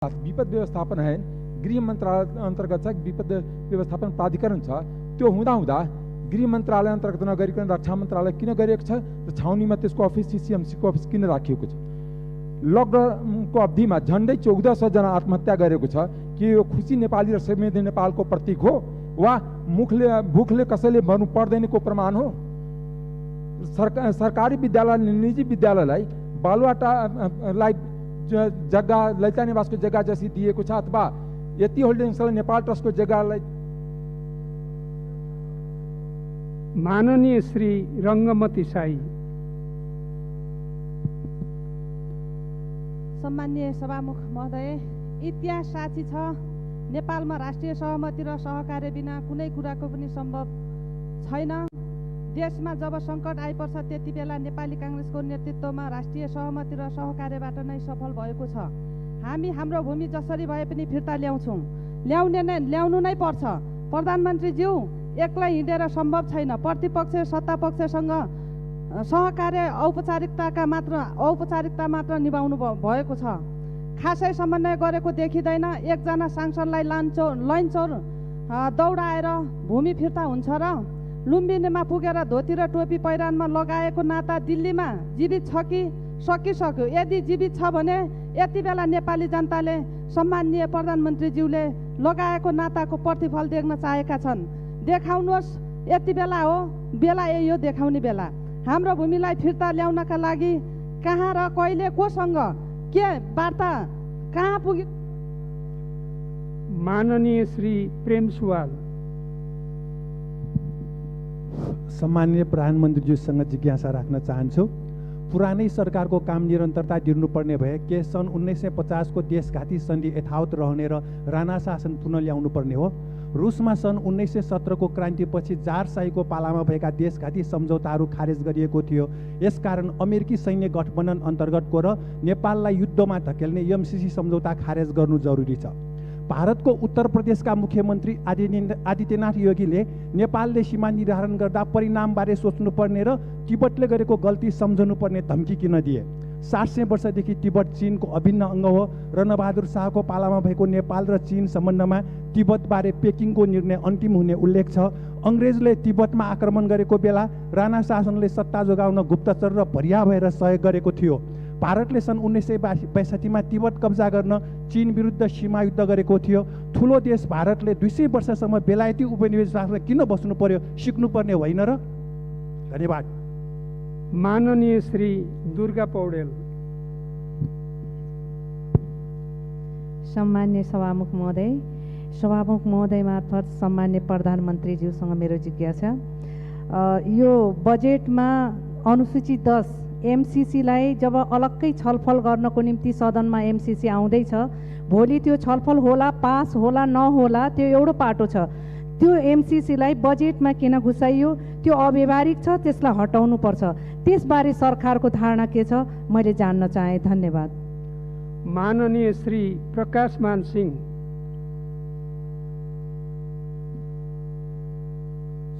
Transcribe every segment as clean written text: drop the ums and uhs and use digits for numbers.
विपद व्यवस्थापन है, गृह मन्त्रालय अन्तर्गत छ विपद व्यवस्थापन प्राधिकरण छ। त्यो हुँदा गृह मन्त्रालय अन्तर्गत नगरिकन रक्षा मन्त्रालय किन गरिएको छ र छाउनीमा त्यसको अफिस सीएमसीको अफिस किन राखिएको छ? लकडाउनको अवधिमा झन्डै 1400 जना आत्महत्या गरेको छ। के यो खुसी नेपाली र समृद्ध नेपालको प्रतीक हो वा भुखले कसैले मर्नु पर्दैनको प्रमाण हो? सरकारी विद्यालय निजी विद्यालयलाई बालुवाटालाई जग्गा ललिता निवासको जग्गा जसरी दिएको छ अथवा यति होल्डिङ्सलाई नेपाल ट्रस्टको जग्गालाई। माननीय श्री रङ्गमती साई। सम्माननीय सभामुख महोदय, इतिहास साक्षी छ, नेपालमा राष्ट्रिय सहमति र सहकार्य बिना कुनै कुराको पनि सम्भव छैन। देशमा जब सङ्कट आइपर्छ त्यति बेला नेपाली काङ्ग्रेसको नेतृत्वमा राष्ट्रिय सहमति र सहकार्यबाट नै सफल भएको छ। हामी हाम्रो भूमि जसरी भए पनि फिर्ता ल्याउँछौँ, ल्याउनु नै पर्छ। प्रधानमन्त्रीज्यू, एक्लै हिँडेर सम्भव छैन। प्रतिपक्ष सत्तापक्षसँग सहकार्य औपचारिकता मात्र निभाउनु भएको छ। खासै समन्वय गरेको देखिँदैन। एकजना सांसदलाई लैनचौर दौडाएर भूमि फिर्ता हुन्छ र लुम्बिनीमा पुगेर धोती र टोपी पहिरानमा लगाएको नाता दिल्लीमा जीवित छ कि सकिसक्यो? यदि जीवित छ भने यति बेला नेपाली जनताले सम्माननीय प्रधानमन्त्रीज्यूले लगाएको नाताको प्रतिफल देख्न चाहेका छन्। देखाउनुहोस्, यति बेला हो, बेला यही हो देखाउने बेला। हाम्रो भूमिलाई फिर्ता ल्याउनका लागि कहाँ र कहिले कोसँग के वार्ता कहाँ पुग्यो? माननीय श्री प्रेम सुवाल। सम्माननीय प्रधानमन्त्रीज्यूसँग जिज्ञासा राख्न चाहन्छु। पुरानै सरकारको काम निरन्तरता दिनुपर्ने भए के सन् 1950 को देशघाती सन्धि यथावत रहने र राणा शासन पुनः ल्याउनु पर्ने हो? रुसमा सन् 1917 को क्रान्तिपछि जार शाहीको पालामा भएका देशघाती सम्झौताहरू खारेज गरिएको थियो। यसकारण अमेरिकी सैन्य गठबन्धन अन्तर्गतको र नेपाललाई युद्धमा धकेल्ने एमसीसी सम्झौता खारेज गर्नु जरुरी छ। भारतको उत्तर प्रदेशका मुख्यमन्त्री आदित्यनाथ योगीले नेपालले सीमा निर्धारण गर्दा परिणामबारे सोच्नुपर्ने र तिब्बतले गरेको गल्ती सम्झनुपर्ने धम्की किन दिए? 700 वर्षदेखि तिब्बत चीनको अभिन्न अङ्ग हो। रणबहादुर शाहको पालामा भएको नेपाल र चीन सम्बन्धमा तिब्बतबारे पेकिङको निर्णय अन्तिम हुने उल्लेख छ। अङ्ग्रेजले तिब्बतमा आक्रमण गरेको बेला राणा शासनले सत्ता जोगाउन गुप्तचर र भरिया भएर सहयोग गरेको थियो। भारतले सन् 1962 मा तिब्बत कब्जा गर्न चीन विरुद्ध सीमा युद्ध गरेको थियो। ठुलो देश भारतले 200 वर्षसम्म बेलायती उपनिवेशमा किन बस्नु पर्यो? सिक्नुपर्ने होइन र? धन्यवाद। माननीय श्री दुर्गा पौडेल। सम्मान्य सभामुख महोदय मार्फत सम्मान्य प्रधानमन्त्रीज्यूसँग मेरो जिज्ञासा, यो बजेटमा अनुसूची 10 एमसीसीलाई जब अलग्गै छलफल गर्नको निम्ति सदनमा एमसीसी आउँदैछ, भोलि त्यो छलफल होला, पास होला, नहोला, त्यो एउटा पाटो छ। त्यो एमसीसीलाई बजेटमा किन घुसाइयो? त्यो अव्यवहारिक छ, त्यसलाई हटाउनु पर्छ। त्यसबारे सरकारको धारणा के छ मैले जान्न चाहे। धन्यवाद। माननीय श्री प्रकाश मान सिंह।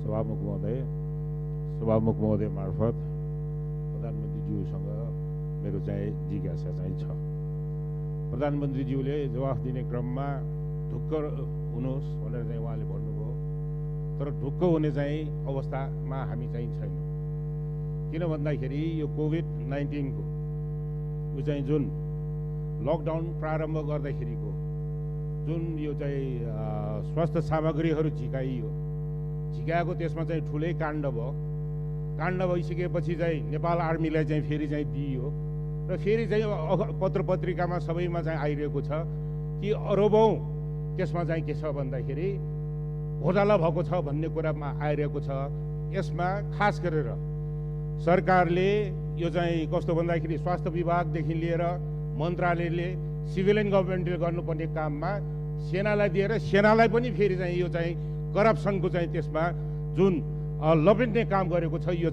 सभामुख महोदय मार्फत प्रधानमन्त्रीज्यूसँग मेरो जिज्ञासा छ। प्रधानमन्त्रीज्यूले जवाफ दिने क्रममा ढुक्क हुनुहोस् भनेर उहाँले भन्नुभयो, तर ढुक्क हुने अवस्थामा हामी छैनौँ। किन भन्दाखेरि यो कोभिड-19 को जुन लकडाउन प्रारम्भ गर्दाखेरिको जुन यो स्वास्थ्य सामग्रीहरू झिकाएको त्यसमा ठुलै काण्ड भयो। काण्ड भइसकेपछि नेपाल आर्मीलाई फेरि दिइयो र फेरि पत्र पत्रिकामा सबैमा आइरहेको छ कि अरबौँ त्यसमा के छ भन्दाखेरि घोटाला भएको छ भन्ने कुरामा आइरहेको छ। यसमा खास गरेर सरकारले यो कस्तो भन्दाखेरि स्वास्थ्य विभागदेखि लिएर मन्त्रालयले सिभिलियन गभर्मेन्टले गर्नुपर्ने काममा सेनालाई दिएर सेनालाई पनि फेरि यो करप्सनको त्यसमा जुन लपेट्ने काम गरेको छ। यो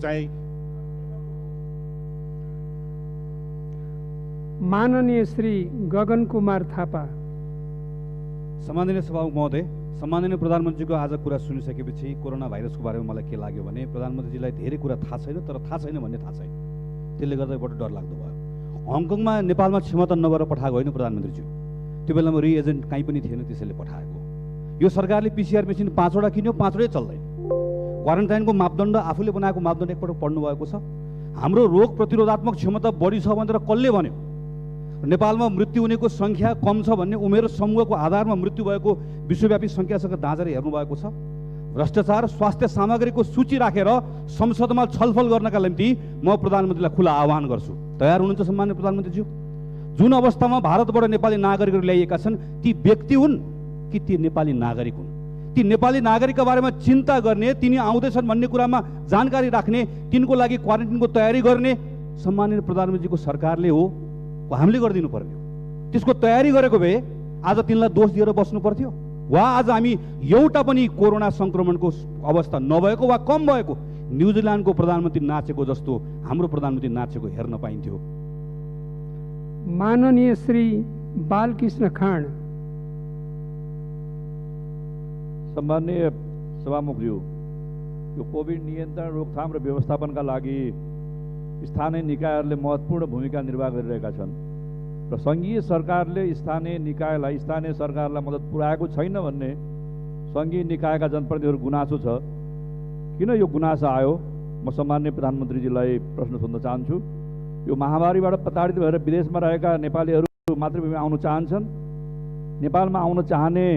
माननीय श्री गगन कुमार थापा। सम्माननीय सभामुख महोदय, सम्माननीय प्रधानमन्त्रीको आज कुरा सुनिसकेपछि कोरोना भाइरसको बारेमा मलाई के लाग्यो भने प्रधानमन्त्रीजीलाई धेरै कुरा थाहा छैन, तर थाहा छैन भन्ने थाहा छैन। त्यसले गर्दा बडो डर लाग्दो भयो। हङकङमा नेपालमा क्षमता नभएर पठाएको होइन प्रधानमन्त्रीज्यू। त्यो बेलामा रिएजेन्ट कहीँ पनि थिएन, त्यसैले पठाएको। यो सरकारले PCR मेसिन 5वटा किन्यो, 5वटै चल्दैन। क्वारेन्टाइनको मापदण्ड आफूले बनाएको मापदण्ड एकपटक पढ्नु भएको छ। हाम्रो रोग प्रतिरोधात्मक क्षमता बढी छ भनेर कसले भन्यो? नेपालमा मृत्यु हुनेको सङ्ख्या कम छ भन्ने उमेर समूहको आधारमा मृत्यु भएको विश्वव्यापी सङ्ख्यासँग दाँजेर हेर्नु भएको छ। भ्रष्टाचार स्वास्थ्य सामग्रीको सूची राखेर संसदमा छलफल गर्नका निम्ति म प्रधानमन्त्रीलाई खुला आह्वान गर्छु। तयार हुनुहुन्छ सम्मान्य प्रधानमन्त्रीज्यू? जुन अवस्थामा भारतबाट नेपाली नागरिकहरू ल्याइएका छन्, ती व्यक्ति हुन् कि ती नेपाली नागरिक हुन्? ती नेपाली नागरिकका बारेमा चिन्ता गर्ने, तिनी आउँदैछन् भन्ने कुरामा जानकारी राख्ने, तिनको लागि क्वारेन्टाइनको तयारी गर्ने सम्माननीय प्रधानमन्त्रीको सरकारले हो, हामीले गरिदिनु पर्ने हो। त्यसको तयारी गरेको भए आज तिनलाई दोष दिएर बस्नु पर्थ्यो, वा आज हामी एउटा पनि कोरोना सङ्क्रमणको अवस्था नभएको वा कम भएको न्युजिल्यान्डको प्रधानमन्त्री नाचेको जस्तो हाम्रो प्रधानमन्त्री नाचेको हेर्न पाइन्थ्यो। माननीय श्री बालकृष्ण खाँड। सम्माननीय सभामुखज्यू, यो कोभिड नियन्त्रण, रोकथाम र व्यवस्थापनका लागि स्थानीय निकायहरूले महत्त्वपूर्ण भूमिका निर्वाह गरिरहेका छन् र सङ्घीय सरकारले स्थानीय सरकारलाई मद्दत पुर्याएको छैन भन्ने सङ्घीय निकायका जनप्रतिनिधिहरू गुनासो छ। किन यो गुनासो आयो? म सम्माननीय प्रधानमन्त्रीजीलाई प्रश्न सोध्न चाहन्छु। यो महामारीबाट प्रताडित भएर विदेशमा रहेका नेपालीहरू मातृभूमि आउन चाहन्छन्। नेपालमा आउन चाहने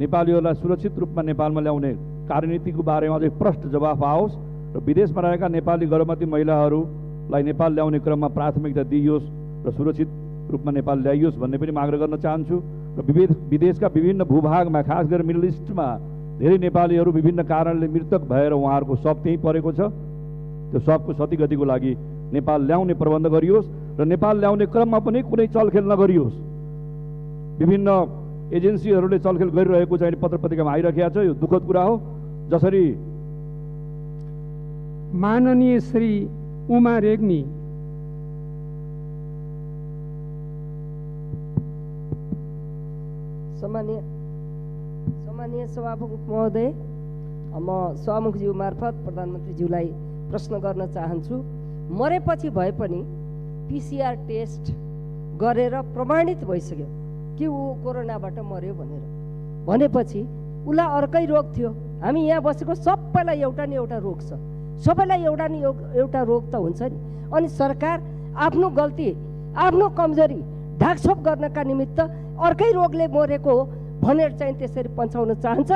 नेपालीहरूलाई सुरक्षित रूपमा नेपालमा ल्याउने कार्यनीतिको बारेमा अझै प्रष्ट जवाफ आओस् र विदेशमा रहेका नेपाली गर्भवती महिलाहरूलाई नेपाल ल्याउने क्रममा प्राथमिकता दिइयोस् र सुरक्षित रूपमा नेपाल ल्याइयोस् भन्ने पनि आग्रह गर्न चाहन्छु। र विदेशका विभिन्न भूभागमा, खास गरेर मिडल इस्टमा धेरै नेपालीहरू विभिन्न कारणले मृतक भएर उहाँहरूको शव त्यहीँ परेको छ। त्यो शवको क्षतिगतिको लागि नेपाल ल्याउने प्रबन्ध गरियोस् र नेपाल ल्याउने क्रममा पनि कुनै चलखेल नगरियोस्। विभिन्न एजेन्सीहरूले चलखेल गरिरहेको चाहिँ पत्र पत्रिकामा आइरहेको छ, यो दुःखद कुरा हो। जसरी माननीय श्री उमा रेग्मी। सम्माननीय सभामुख महोदय, म सभामुखज्यू मार्फत प्रधानमन्त्रीज्यूलाई प्रश्न गर्न चाहन्छु। मरेपछि भए पनि PCR टेस्ट गरेर प्रमाणित भइसक्यो कि ऊ कोरोनाबाट मर्यो भनेपछि उसलाई अर्कै रोग थियो। हामी यहाँ बसेको सबैलाई एउटा न एउटा रोग छ, सबैलाई एउटा न एउटा रोग त हुन्छ नि। अनि सरकार आफ्नो गल्ती, आफ्नो कमजोरी ढाकछोप गर्नका निमित्त अर्कै रोगले मरेको हो भनेर चाहिँ त्यसरी पन्छाउन चाहन्छ।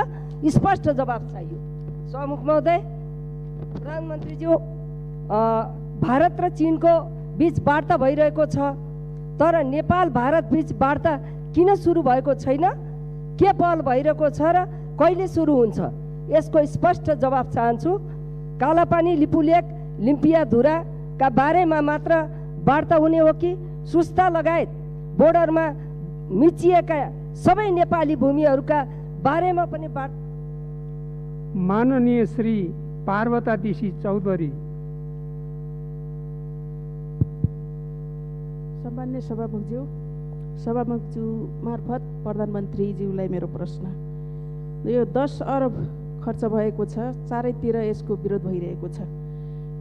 स्पष्ट जवाब चाहियो। सभामुख महोदय, प्रधानमन्त्रीज्यू, भारत र चीनको बीच वार्ता भइरहेको छ, तर नेपाल भारत बीच वार्ता किन सुरु भएको छैन? के पहल भइरहेको छ र कहिले सुरु हुन्छ? यसको स्पष्ट जवाब चाहन्छु। कालापानी, लिपुलेक, लिम्पियाधुराका बारेमा मात्र वार्ता हुने हो कि सुस्ता लगायत बोर्डरमा मिचिएका सबै नेपाली भूमिहरूका बारेमा पनि वार्ता? माननीय श्री पार्वता दिसी चौधरी। सम्मान्य सभामुखज्यू मार्फत प्रधानमन्त्रीज्यूलाई मेरो प्रश्न। यो 10 अरब खर्च भएको छ, चारैतिर यसको विरोध भइरहेको छ।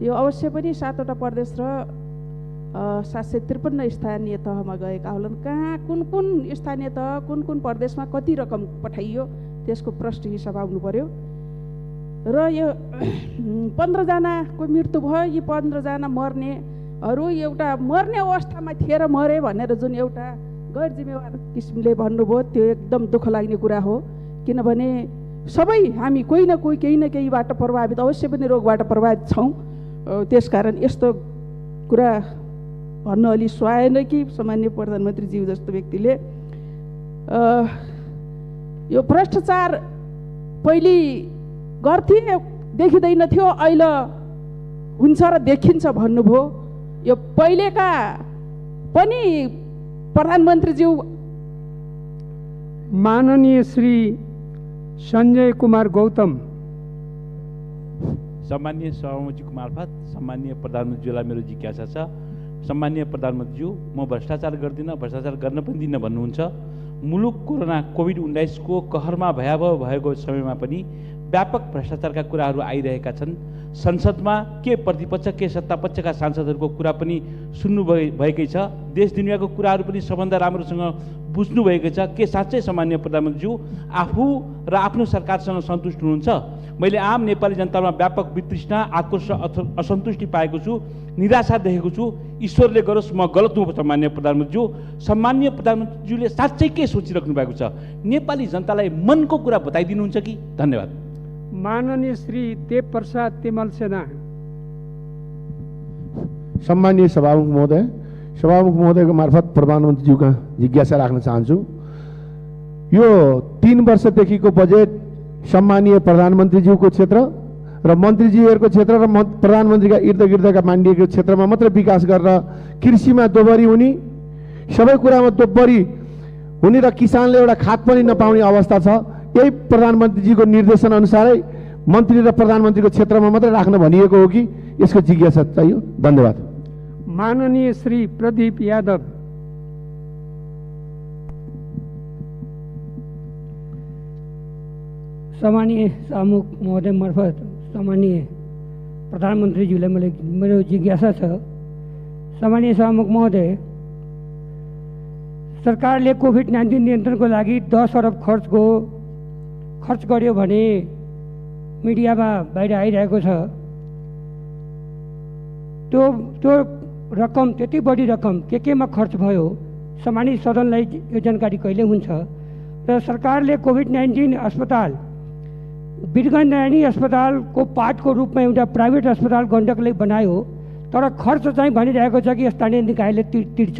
यो अवश्य पनि 7वटा प्रदेश र 753 स्थानीय तहमा गएका होलान्। कहाँ कुन स्थानीय तह, कुन प्रदेशमा कति रकम पठाइयो, त्यसको प्रष्ट हिसाब आउनु पर्यो। र यो 15 जनाको मृत्यु भयो, यी 15 जना मर्नेहरू एउटा मर्ने अवस्थामा थिएर मरे भनेर जुन एउटा गैर जिम्मेवार किसिमले भन्नुभयो, त्यो एकदम दुःख लाग्ने कुरा हो। किनभने सबै हामी कोही न कोही केही न केहीबाट प्रभावित, अवश्य पनि रोगबाट प्रभावित छौँ। त्यसकारण यस्तो कुरा भन्न अलि सुहाएन कि सामान्य प्रधानमन्त्रीज्यू जस्तो व्यक्तिले यो भ्रष्टाचार पहिले गर्थे देखिँदैन थियो, अहिले हुन्छ र देखिन्छ भन्नुभयो। यो पहिलेका पनि प्रधानमन्त्रीज्यू। माननीय श्री सञ्जय कुमार गौतम। सम्माननीय सभामुखज्यूको मार्फत सम्माननीय प्रधानमन्त्रीज्यूलाई मेरो जिज्ञासा छ। सम्माननीय प्रधानमन्त्रीज्यू, म भ्रष्टाचार गर्दिनँ, भ्रष्टाचार गर्न पनि दिन्न भन्नुहुन्छ। मुलुक कोभिड-19 को कहरमा भयावह भएको समयमा पनि व्यापक भ्रष्टाचारका कुराहरू आइरहेका छन्। संसदमा के प्रतिपक्ष के सत्तापक्षका सांसदहरूको कुरा पनि सुन्नु भएकै छ। देश दुनियाँको कुराहरू पनि सबभन्दा राम्रोसँग बुझ्नु भएको छ। के साँच्चै सामान्य प्रधानमन्त्रीज्यू आफू र आफ्नो सरकारसँग सन्तुष्ट हुनुहुन्छ? मैले आम नेपाली जनतामा व्यापक वितृष्णा, आक्रोश, असन्तुष्टि पाएको छु, निराशा देखेको छु। ईश्वरले गरोस् म गलत हुँ सामान्य प्रधानमन्त्रीज्यू। सामान्य प्रधानमन्त्रीज्यूले साँच्चै के सोचिराख्नु भएको छ? नेपाली जनतालाई मनको कुरा बताइदिनुहुन्छ कि? धन्यवाद। माननीय श्री देव प्रसाद तिमल सेना। सम्मानीय सभामुख महोदयको मार्फत प्रधानमन्त्रीज्यूका जिज्ञासा राख्न चाहन्छु। यो 3 वर्षदेखिको बजेट सम्मानीय प्रधानमन्त्रीज्यूको क्षेत्र र मन्त्रीज्यूहरूको क्षेत्र र प्रधानमन्त्रीका इर्दगिर्दका मानिएको क्षेत्रमा मात्र विकास गरेर कृषिमा दोब्बरी हुने, सबै कुरामा दोब्बरी हुने र किसानले एउटा खाद पनि नपाउने अवस्था छ। यही प्रधानमन्त्रीजीको निर्देशन अनुसारै मन्त्री र प्रधानमन्त्रीको क्षेत्रमा मात्रै राख्न भनिएको हो कि यसको जिज्ञासा चाहियो। धन्यवाद। माननीय श्री प्रदीप यादव। सम्मानीय सभामुख महोदय मार्फत सम्मानीय प्रधानमन्त्रीज्यूलाई मेरो जिज्ञासा छ। सम्मानीय सभामुख महोदय, सरकारले कोभिड-19 नियन्त्रणको लागि 10 अरब खर्च गर्यो भने मिडियामा बाहिर आइरहेको छ। त्यो रकम, त्यति बढी रकम केमा खर्च भयो? सम्मानित सदनलाई यो जानकारी कहिले हुन्छ? र सरकारले कोभिड-19 अस्पताल वीरगञ्ज नारायणी अस्पतालको पार्टको रूपमा एउटा प्राइभेट अस्पताल गण्डकले बनायो, तर खर्च चाहिँ भनिरहेको छ कि स्थानीय निकायले तिर्छ।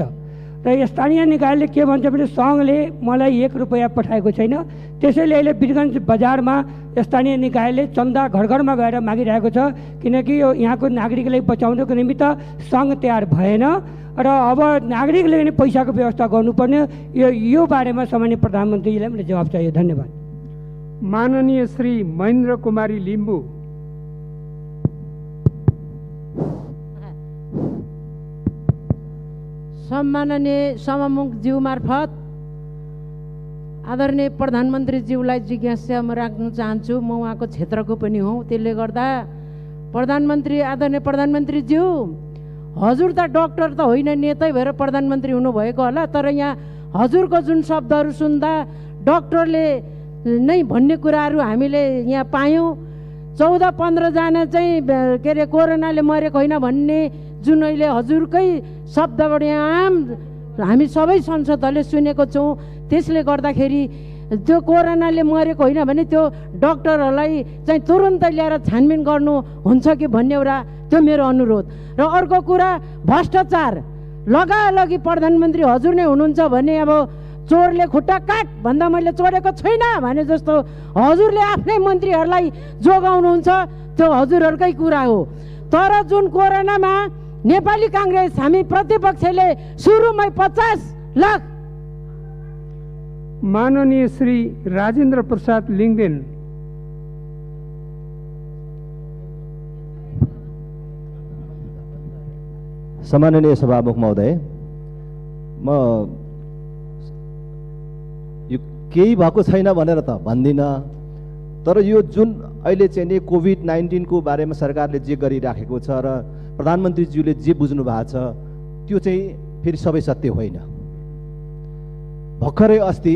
र स्थानीय निकायले के भन्छ भने सङ्घले मलाई 1 रुपैयाँ पठाएको छैन, त्यसैले अहिले वीरगञ्ज बजारमा स्थानीय निकायले चन्दा घर घरमा गएर मागिरहेको छ, किनकि यो यहाँको नागरिकलाई बचाउनको निमित्त सङ्घ तयार भएन र अब नागरिकले पनि पैसाको व्यवस्था गर्नुपर्ने। यो बारेमा सामान्य प्रधानमन्त्रीजीलाई मैले जवाब चाहियो। धन्यवाद। माननीय श्री महेन्द्र कुमारी लिम्बू। सम्माननीय सभामुखज्यू मार्फत आदरणीय प्रधानमन्त्रीज्यूलाई जिज्ञासा म राख्न चाहन्छु। म उहाँको क्षेत्रको पनि हुँ, त्यसले गर्दा आदरणीय प्रधानमन्त्रीज्यू, हजुर त डाक्टर त होइन, नेतै भएर प्रधानमन्त्री हुनुभएको होला, तर यहाँ हजुरको जुन शब्दहरू सुन्दा डाक्टरले नै भन्ने कुराहरू हामीले यहाँ पायौँ। 14-15 जना चाहिँ के अरे कोरोनाले मरेको होइन भन्ने जुन अहिले हजुरकै शब्दबाट यहाँ हामी सबै संसदहरूले सुनेको छौँ। त्यसले गर्दाखेरि त्यो कोरोनाले मरेको होइन भने त्यो डाक्टरहरूलाई चाहिँ तुरुन्तै ल्याएर छानबिन गर्नु हुन्छ कि भन्ने एउटा त्यो मेरो अनुरोध। र अर्को कुरा, भ्रष्टाचार लगालगी प्रधानमन्त्री हजुर नै हुनुहुन्छ भने अब चोरले खुट्टा काट भन्दा मैले चोरेको छैन भने जस्तो हजुरले आफ्नै मन्त्रीहरूलाई जोगाउनुहुन्छ, त्यो हजुरहरूकै कुरा हो। तर जुन कोरोनामा नेपाली काङ्ग्रेस हामी प्रतिपक्षले सुरुमै 50 लाख। माननीय श्री राजेन्द्र प्रसाद लिङ्गदेन। सम्माननीय सभामुख महोदय, म यो केही भएको छैन भनेर त भन्दिनँ, तर यो जुन अहिले चाहिँ नि कोभिड-19 को बारेमा सरकारले जे गरिराखेको छ र प्रधानमन्त्रीज्यूले जे बुझ्नु भएको छ त्यो चाहिँ फेरि सबै सत्य होइन। भर्खरै अस्ति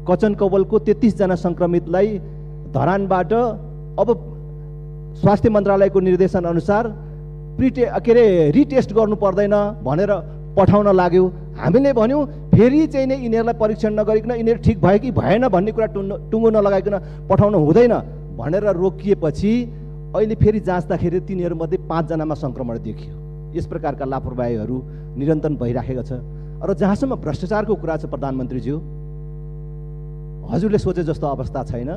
कचन कवलको 33 जना सङ्क्रमितलाई धरानबाट अब स्वास्थ्य मन्त्रालयको निर्देशन अनुसार रिटेस्ट गर्नु पर्दैन भनेर पठाउन लाग्यो। हामीले भन्यौँ फेरि चाहिँ नै यिनीहरूलाई परीक्षण नगरिकन यिनीहरू ठिक भयो कि भएन भन्ने कुरा टुङ्गो नलगाइकन पठाउनु हुँदैन भनेर रोकिएपछि अहिले फेरि जाँच्दाखेरि तिनीहरूमध्ये 5 जनामा सङ्क्रमण देखियो। यस प्रकारका लापरवाहीहरू निरन्तन भइराखेको छ। र जहाँसम्म भ्रष्टाचारको कुरा छ प्रधानमन्त्रीज्यू, हजुरले सोचे जस्तो अवस्था छैन।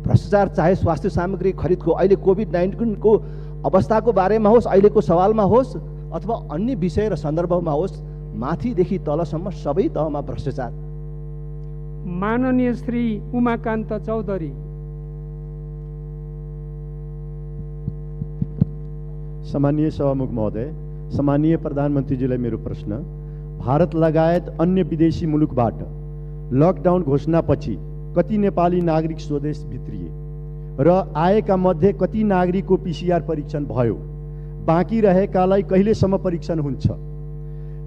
भ्रष्टाचार चाहे स्वास्थ्य सामग्री खरिदको अहिले कोभिड-19 को अवस्थाको बारेमा होस्, अहिलेको सवालमा होस् अथवा अन्य विषय र सन्दर्भमा होस्, माथिदेखि तलसम्म सबै तहमा भ्रष्टाचार। माननीय श्री उमाकान्त चौधरी। सम्मानीय सभामुख महोदय, सम्मानीय प्रधानमन्त्रीजीलाई मेरो प्रश्न, भारत लगायत अन्य विदेशी मुलुकबाट लकडाउन घोषणापछि कति नेपाली नागरिक स्वदेश भित्रिए? र आएका मध्ये कति नागरिकको पिसिआर परीक्षण भयो, बाँकी रहेकालाई कहिलेसम्म परीक्षण हुन्छ?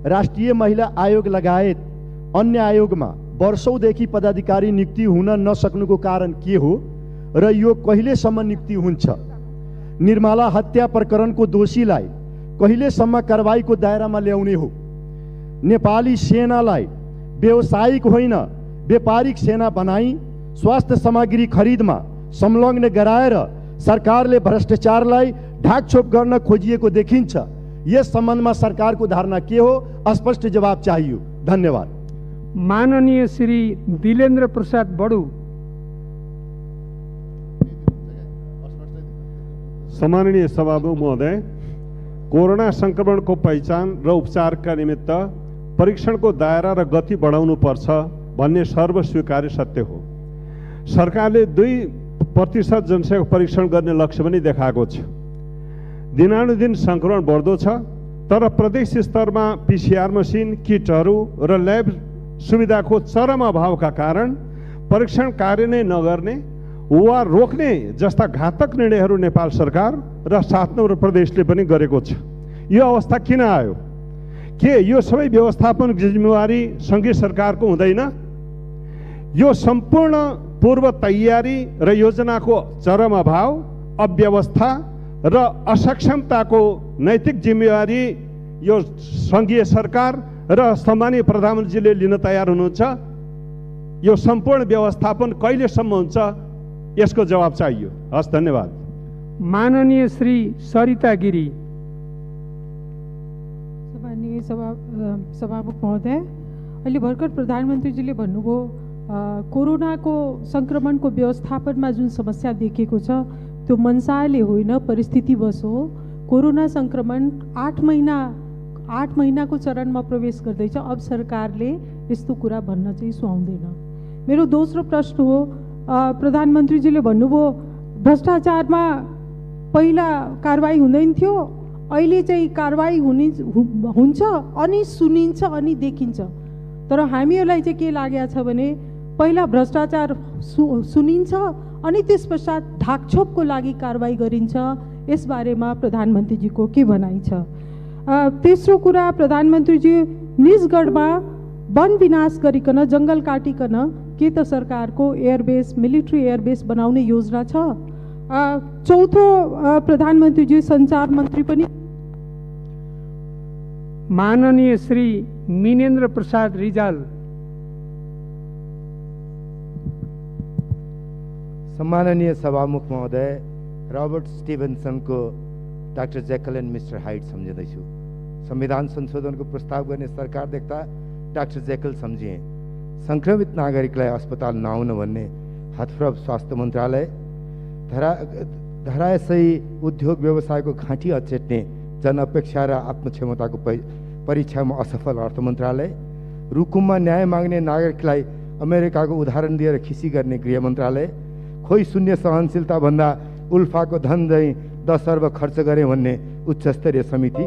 राष्ट्रिय महिला आयोग लगायत अन्य आयोगमा वर्षौंदेखि पदाधिकारी नियुक्ति हुन नसक्नुको कारण के हो र यो कहिलेसम्म नियुक्ति हुन्छ? निर्मला हत्या प्रकरणको दोषीलाई कहिलेसम्म कारबाहीको दायरामा ल्याउने हो? नेपाली सेनालाई व्यावसायिक होइन व्यापारिक सेना बनाई स्वास्थ्य सामग्री खरिदमा संलग्न गराएर सरकारले भ्रष्टाचारलाई ढाकछोप गर्न खोजिएको देखिन्छ। यस सम्बन्धमा सरकारको धारणा के हो? स्पष्ट जवाब चाहियो। धन्यवाद। माननीय श्री दिलेन्द्र प्रसाद बडू। सम्माननीय सभामुख महोदय, कोरोना संक्रमणको पहिचान र उपचारका निमित्त परीक्षणको दायरा र गति बढाउनुपर्छ भन्ने सर्वस्वीकार्य सत्य हो। सरकारले 2% जनसङ्ख्या परीक्षण गर्ने लक्ष्य पनि देखाएको छ। दिनानुदिन संक्रमण बढ्दो छ, तर प्रदेश स्तरमा पिसिआर मसिन, किटहरू र ल्याब सुविधाको चरम अभावका कारण परीक्षण कार्य नै नगर्ने वा रोक्ने जस्ता घातक निर्णयहरू नेपाल सरकार र 7 नम्बर प्रदेशले पनि गरेको छ। यो अवस्था किन आयो? के यो सबै व्यवस्थापन जिम्मेवारी सङ्घीय सरकारको हुँदैन? यो सम्पूर्ण पूर्व तयारी र योजनाको चरम अभाव, अव्यवस्था र असक्षमताको नैतिक जिम्मेवारी यो सङ्घीय सरकार र सम्मानीय प्रधानमन्त्रीले लिन तयार हुनुहुन्छ? यो सम्पूर्ण व्यवस्थापन कहिलेसम्म हुन्छ? यसको जवाब चाहियो। हस्, धन्यवाद। माननीय श्री सरिता गिरी। सम्माननीय सभामुख महोदय, अहिले भर्खर प्रधानमन्त्रीजीले भन्नुभयो कोरोनाको सङ्क्रमणको व्यवस्थापनमा जुन समस्या देखिएको छ त्यो मनसायले होइन, परिस्थितिवश हो। कोरोना सङ्क्रमण 8 महिनाको चरणमा प्रवेश गर्दैछ। अब सरकारले यस्तो कुरा भन्न चाहिँ सुहाउँदैन। मेरो दोस्रो प्रश्न हो, प्रधानमन्त्रीजीले भन्नुभयो भ्रष्टाचारमा पहिला कारबाही हुँदैन थियो, अहिले चाहिँ कारबाही हुन्छ अनि सुनिन्छ अनि देखिन्छ। तर हामीहरूलाई चाहिँ के लागेको छ भने पहिला भ्रष्टाचार सुनिन्छ अनि त्यस पश्चात ढाकछोपको लागि कारबाही गरिन्छ। यसबारेमा प्रधानमन्त्रीजीको के भनाइ छ? तेस्रो कुरा, प्रधानमन्त्रीजी निजगढमा वन विनाश गरिकन जङ्गल काटिकन के त सरकारको एयरबेस, मिलिट्री एयरबेस बनाउने योजना छ? चौथो, प्रधानमन्त्रीजी सञ्चार मन्त्री पनि। माननीय श्री मिनेन्द्र प्रसाद रिजाल। सम्माननीय सभामुख महोदय, रबर्ट स्टिभेन्सनको doctor Jekyll and mister Hyde सम्झिँदैछु। संविधान संशोधनको प्रस्ताव गर्ने सरकार देख्दा डाक्टर जेकल सम्झिए। संक्रमित नागरिकलाई अस्पताल नआउन भन्ने हतप्रभ स्वास्थ्य मन्त्रालय, धराशयी उद्योग व्यवसायको घाँटी अचेट्ने जनअपेक्षा र आत्मक्षमताको परीक्षामा असफल अर्थ मन्त्रालय, रुकुममा न्याय माग्ने नागरिकलाई अमेरिकाको उदाहरण दिएर खिसी गर्ने गृह मन्त्रालय, खोइ शून्य सहनशीलता भन्दा उल्फाको धन झैँ 10 अर्ब खर्च गरे भन्ने उच्चस्तरीय समिति,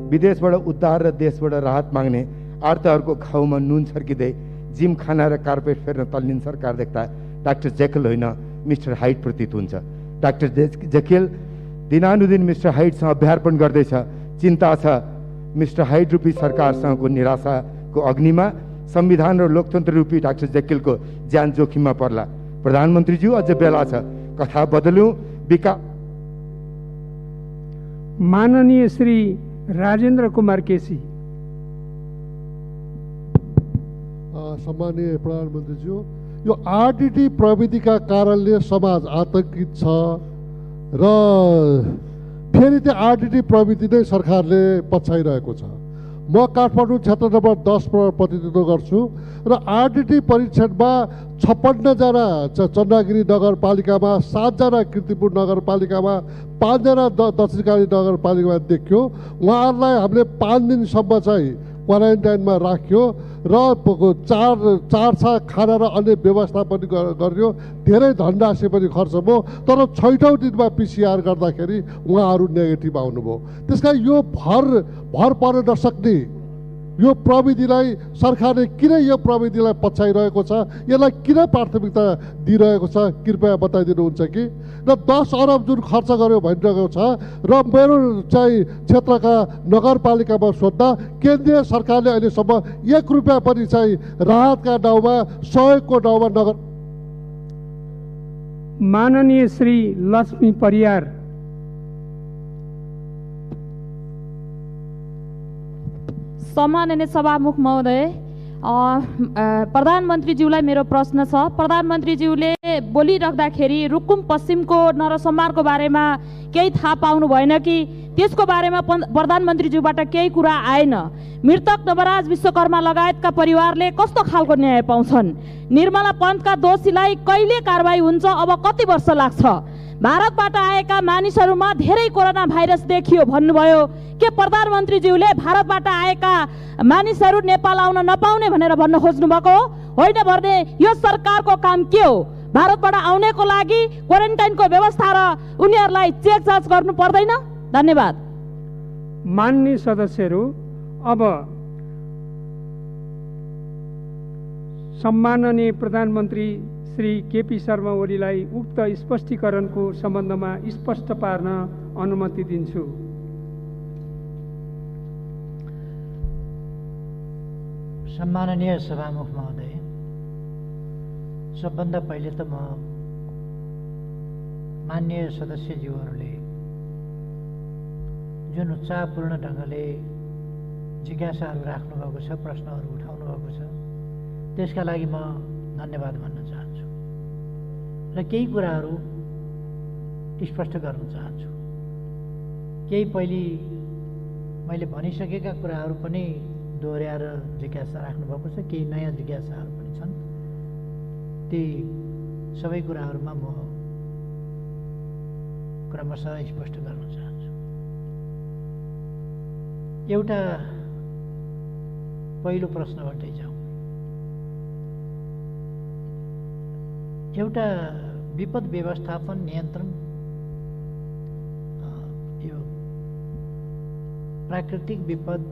विदेशबाट उद्धार र देशबाट राहत माग्ने आर्तहरूको घाउमा नुन छर्किँदै जिम खाना र कार्पेट फेर्न तल्लिन सरकार देख्दा डाक्टर जेकल होइन मिस्टर हाइड प्रतीत हुन्छ। डाक्टर जेकल दिनानुदिन मिस्टर हाइडसँग अभ्यार्पण गर्दैछ। चिन्ता छ मिस्टर हाइड रूपी सरकारसँगको निराशाको अग्निमा संविधान र लोकतन्त्र रूपी डाक्टर जेकलको ज्यान जोखिममा पर्ला। प्रधानमन्त्रीज्यू, अझ बेला छ, कथा बदलौँ, विकास। माननीय श्री राजेन्द्र कुमार केसी। सम्मानीय प्रधानमन्त्रीज्यू, यो आरडिटी प्रविधिका कारणले समाज आतंकित छ र फेरि त्यो आरडिटी प्रविधि नै सरकारले पछ्याइरहेको छ। म काठमाडौँ क्षेत्र नम्बर 10 प्रतिनिधित्व गर्छु र आरडिटी परीक्षणमा 56 जना चन्द्रगिरी नगरपालिकामा, 7 जना कीर्तिपुर नगरपालिकामा, 5 जना दक्षिणकाली नगरपालिकामा देखियो। उहाँहरूलाई हामीले 5 दिनसम्म चाहिँ क्वारेन्टाइनमा राख्यो र चार खाना र अन्य व्यवस्था पनि गरियो। धेरै धनराशि पनि खर्च भयो, तर 6औँ दिनमा पिसिआर गर्दाखेरि उहाँहरू नेगेटिभ आउनुभयो। त्यसकारण यो भर पर्न नसक्ने यो प्रविधिलाई सरकारले किन यो प्रविधिलाई पछ्याइरहेको छ, यसलाई किन प्राथमिकता दिइरहेको छ, कृपया बताइदिनुहुन्छ कि। र 10 अरब जुन खर्च गर्यो भनिरहेको छ र मेरो चाहिँ क्षेत्रका नगरपालिकामा सोद्धा केन्द्रीय सरकारले अहिलेसम्म 1 रुपियाँ पनि चाहिँ राहतका नाउँमा, सहयोगको नाउँमा नगर। माननीय श्री लक्ष्मी परियार। सम्माननीय सभामुख महोदय, प्रधानमन्त्रीज्यूलाई मेरो प्रश्न छ। प्रधानमन्त्रीज्यूले बोलिराख्दाखेरि रुकुम पश्चिमको नरसंहारको बारेमा केही थाहा पाउनु भएन कि त्यसको बारेमा प्रधानमन्त्रीज्यूबाट केही कुरा आएन? मृतक नवराज विश्वकर्मा लगायतका परिवारले कस्तो खालको न्याय पाउँछन्? निर्मला पन्तका दोषीलाई कहिले कारबाही हुन्छ? अब कति वर्ष लाग्छ? भारतबाट आएका मानिसहरूमा धेरै कोरोना भाइरस देखियो भन्नुभयो। के प्रधानमन्त्रीज्यूले भारतबाट आएका मानिसहरू नेपाल आउन नपाउने भनेर भन्न खोज्नु भएको हो? होइन भने यो सरकारको काम के हो? भारतबाट आउनेको लागि क्वारेन्टाइनको व्यवस्था र उनीहरूलाई चेक जाँच गर्नु पर्दैन? धन्यवाद। माननीय सदस्यहरू, अब सम्माननीय प्रधानमन्त्री श्री केपी शर्मा ओलीलाई उक्त स्पष्टीकरणको सम्बन्धमा स्पष्ट पार्न अनुमति दिन्छु। सम्माननीय सभामुख महोदय, सबभन्दा पहिले त म माननीय सदस्यज्यूहरूले जुन उत्साहपूर्ण ढङ्गले जिज्ञासाहरू राख्नुभएको छ, प्रश्नहरू उठाउनु भएको छ, त्यसका लागि म धन्यवाद भन्न चाहन्छु र केही कुराहरू स्पष्ट गर्न चाहन्छु। केही पहिले मैले भनिसकेका कुराहरू पनि दोहोऱ्याएर जिज्ञासा राख्नुभएको छ, केही नयाँ जिज्ञासाहरू पनि छन्। ती सबै कुराहरूमा म क्रमशः स्पष्ट गर्न चाहन्छु। एउटा पहिलो प्रश्नबाटै जाउँ। एउटा विपद व्यवस्थापन नियन्त्रण, यो प्राकृतिक विपद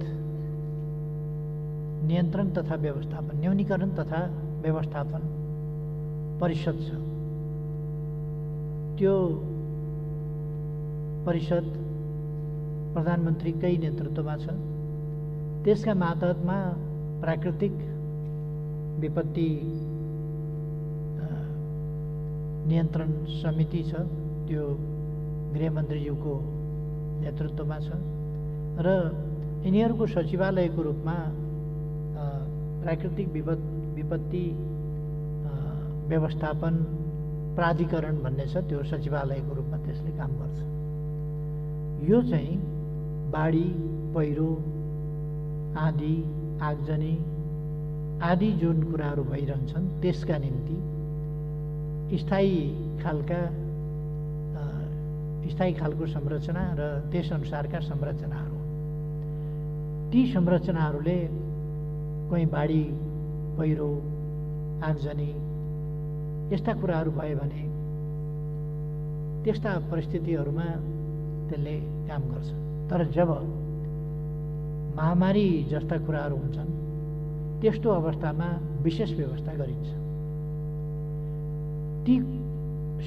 नियन्त्रण तथा व्यवस्थापन, न्यूनीकरण तथा व्यवस्थापन परिषद छ। त्यो परिषद प्रधानमन्त्रीकै नेतृत्वमा छ। त्यसका मातहतमा प्राकृतिक विपत्ति नियन्त्रण समिति छ, त्यो गृहमन्त्रीज्यूको नेतृत्वमा छ र यिनीहरूको सचिवालयको रूपमा प्राकृतिक विपत्ति व्यवस्थापन प्राधिकरण भन्ने छ, त्यो सचिवालयको रूपमा त्यसले काम गर्छ। यो चाहिँ बाढी, पहिरो, आँधी, आगजनी आदि जुन कुराहरू भइरहन्छन् त्यसका निम्ति स्थायी खालको संरचना र त्यसअनुसारका संरचनाहरू, ती संरचनाहरूले कोही बाढी, पहिरो, आगजनी यस्ता कुराहरू भयो भने त्यस्ता परिस्थितिहरूमा त्यसले काम गर्छ। तर जब महामारी जस्ता कुराहरू हुन्छन् त्यस्तो अवस्थामा विशेष व्यवस्था गरिन्छ। ती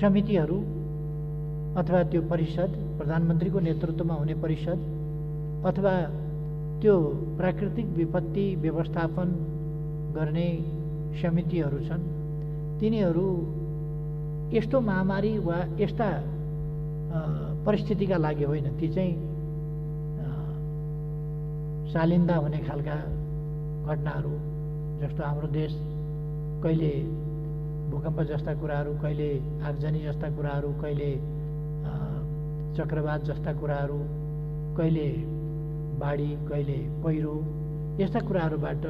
समितिहरू अथवा त्यो परिषद, प्रधानमन्त्रीको नेतृत्वमा हुने परिषद अथवा त्यो प्राकृतिक विपत्ति व्यवस्थापन गर्ने समितिहरू छन्, तिनीहरू यस्तो महामारी वा यस्ता परिस्थितिका लागि होइन, ती चाहिँ सालिन्दा हुने खालका घटनाहरू, जस्तो हाम्रो देश कहिले भूकम्प जस्ता कुराहरू, कहिले आगजनी जस्ता कुराहरू, कहिले चक्रवात जस्ता कुराहरू, कहिले बाढी, कहिले पहिरो, यस्ता कुराहरूबाट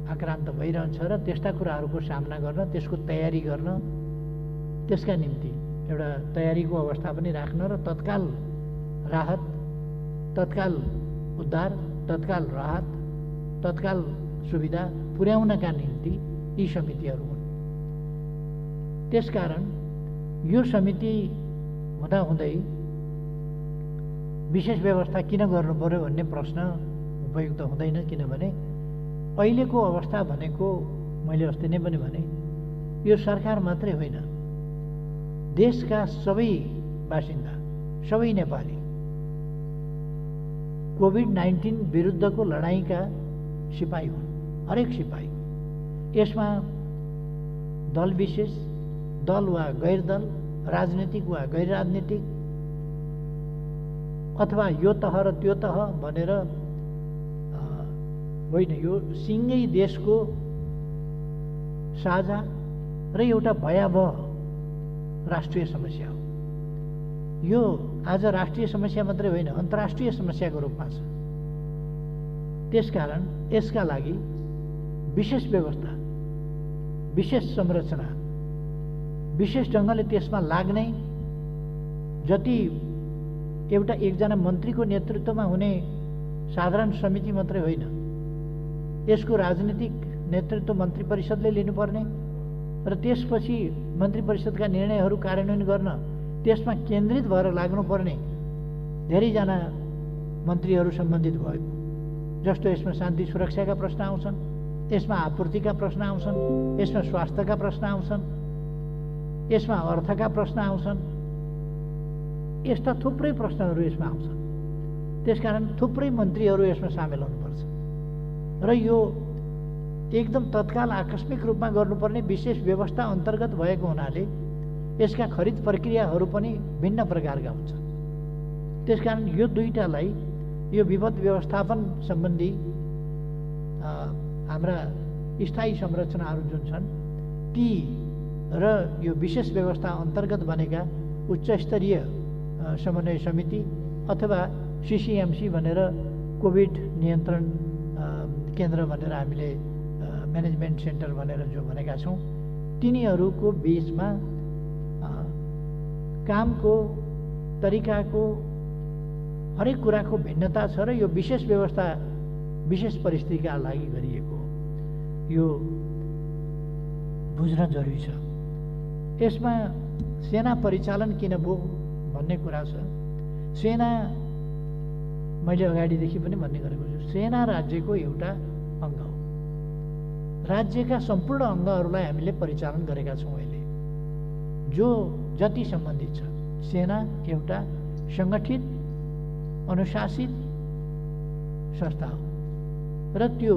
आक्रान्त भइरहन्छ र त्यस्ता कुराहरूको सामना गर्न, त्यसको तयारी गर्न, त्यसका निम्ति एउटा तयारीको अवस्था पनि राख्न र तत्काल राहत, तत्काल उद्धार, तत्काल राहत, तत्काल सुविधा पुर्याउनका निम्ति यी समितिहरू हुन्। त्यसकारण यो समिति हुँदाहुँदै विशेष व्यवस्था किन गर्नु पर्यो भन्ने प्रश्न उपयुक्त हुँदैन, किनभने अहिलेको अवस्था भनेको मैले अस्ति नै पनि भने यो सरकार मात्रै होइन, देशका सबै बासिन्दा, सबै नेपाली कोभिड-19 विरुद्धको लडाइँका सिपाही हुन्, हरेक सिपाही। यसमा दल विशेष, दल वा गैर दल, राजनीतिक वा गैर राजनीतिक, अथवा यो तह र त्यो तह भनेर होइन, यो सिङ्गै देशको साझा र एउटा भयावह राष्ट्रिय समस्या हो। यो आज राष्ट्रिय समस्या मात्रै होइन, अन्तर्राष्ट्रिय समस्याको रूपमा छ। त्यसकारण यसका लागि विशेष व्यवस्था, विशेष संरचना, विशेष ढङ्गले त्यसमा लाग्ने जति एउटा एकजना मन्त्रीको नेतृत्वमा हुने साधारण समिति मात्रै होइन, यसको राजनीतिक नेतृत्व मन्त्री परिषदले लिनुपर्ने र त्यसपछि मन्त्री परिषदका निर्णयहरू कार्यान्वयन गर्न त्यसमा केन्द्रित भएर लाग्नुपर्ने धेरैजना मन्त्रीहरू सम्बन्धित भएको। जस्तो यसमा शान्ति सुरक्षाका प्रश्न आउँछन्, यसमा आपूर्तिका प्रश्न आउँछन्, यसमा स्वास्थ्यका प्रश्न आउँछन्, यसमा अर्थका प्रश्न आउँछन्, यस्ता थुप्रै प्रश्नहरू यसमा आउँछन्। त्यसकारण थुप्रै मन्त्रीहरू यसमा सामेल हुनुपर्छ र यो एकदम तत्काल आकस्मिक रूपमा गर्नुपर्ने विशेष व्यवस्था अन्तर्गत भएको हुनाले यसका खरिद प्रक्रियाहरू पनि भिन्न प्रकारका हुन्छन्। त्यसकारण यो दुईटालाई, यो विपद व्यवस्थापन सम्बन्धी हाम्रा स्थायी संरचनाहरू जुन छन् ती र यो विशेष व्यवस्था अन्तर्गत बनेका उच्च स्तरीय समन्वय समिति अथवा सिसिएमसी भनेर कोभिड नियन्त्रण केन्द्र भनेर हामीले म्यानेजमेन्ट सेन्टर भनेर जो भनेका छौँ, तिनीहरूको बिचमा कामको तरिकाको हरेक कुराको भिन्नता छ र यो विशेष व्यवस्था विशेष परिस्थितिका लागि गरिएको हो। यो बुझ्न जरुरी छ। यसमा सेना परिचालन किन भयो भन्ने कुरा छ। सेना मैले अगाडिदेखि पनि भन्ने गरेको छु, सेना राज्यको एउटा अङ्ग हो। राज्यका सम्पूर्ण अङ्गहरूलाई हामीले परिचालन गरेका छौँ अहिले, जो जति सम्बन्धित छ। सेना एउटा सङ्गठित अनुशासित संस्था हो र त्यो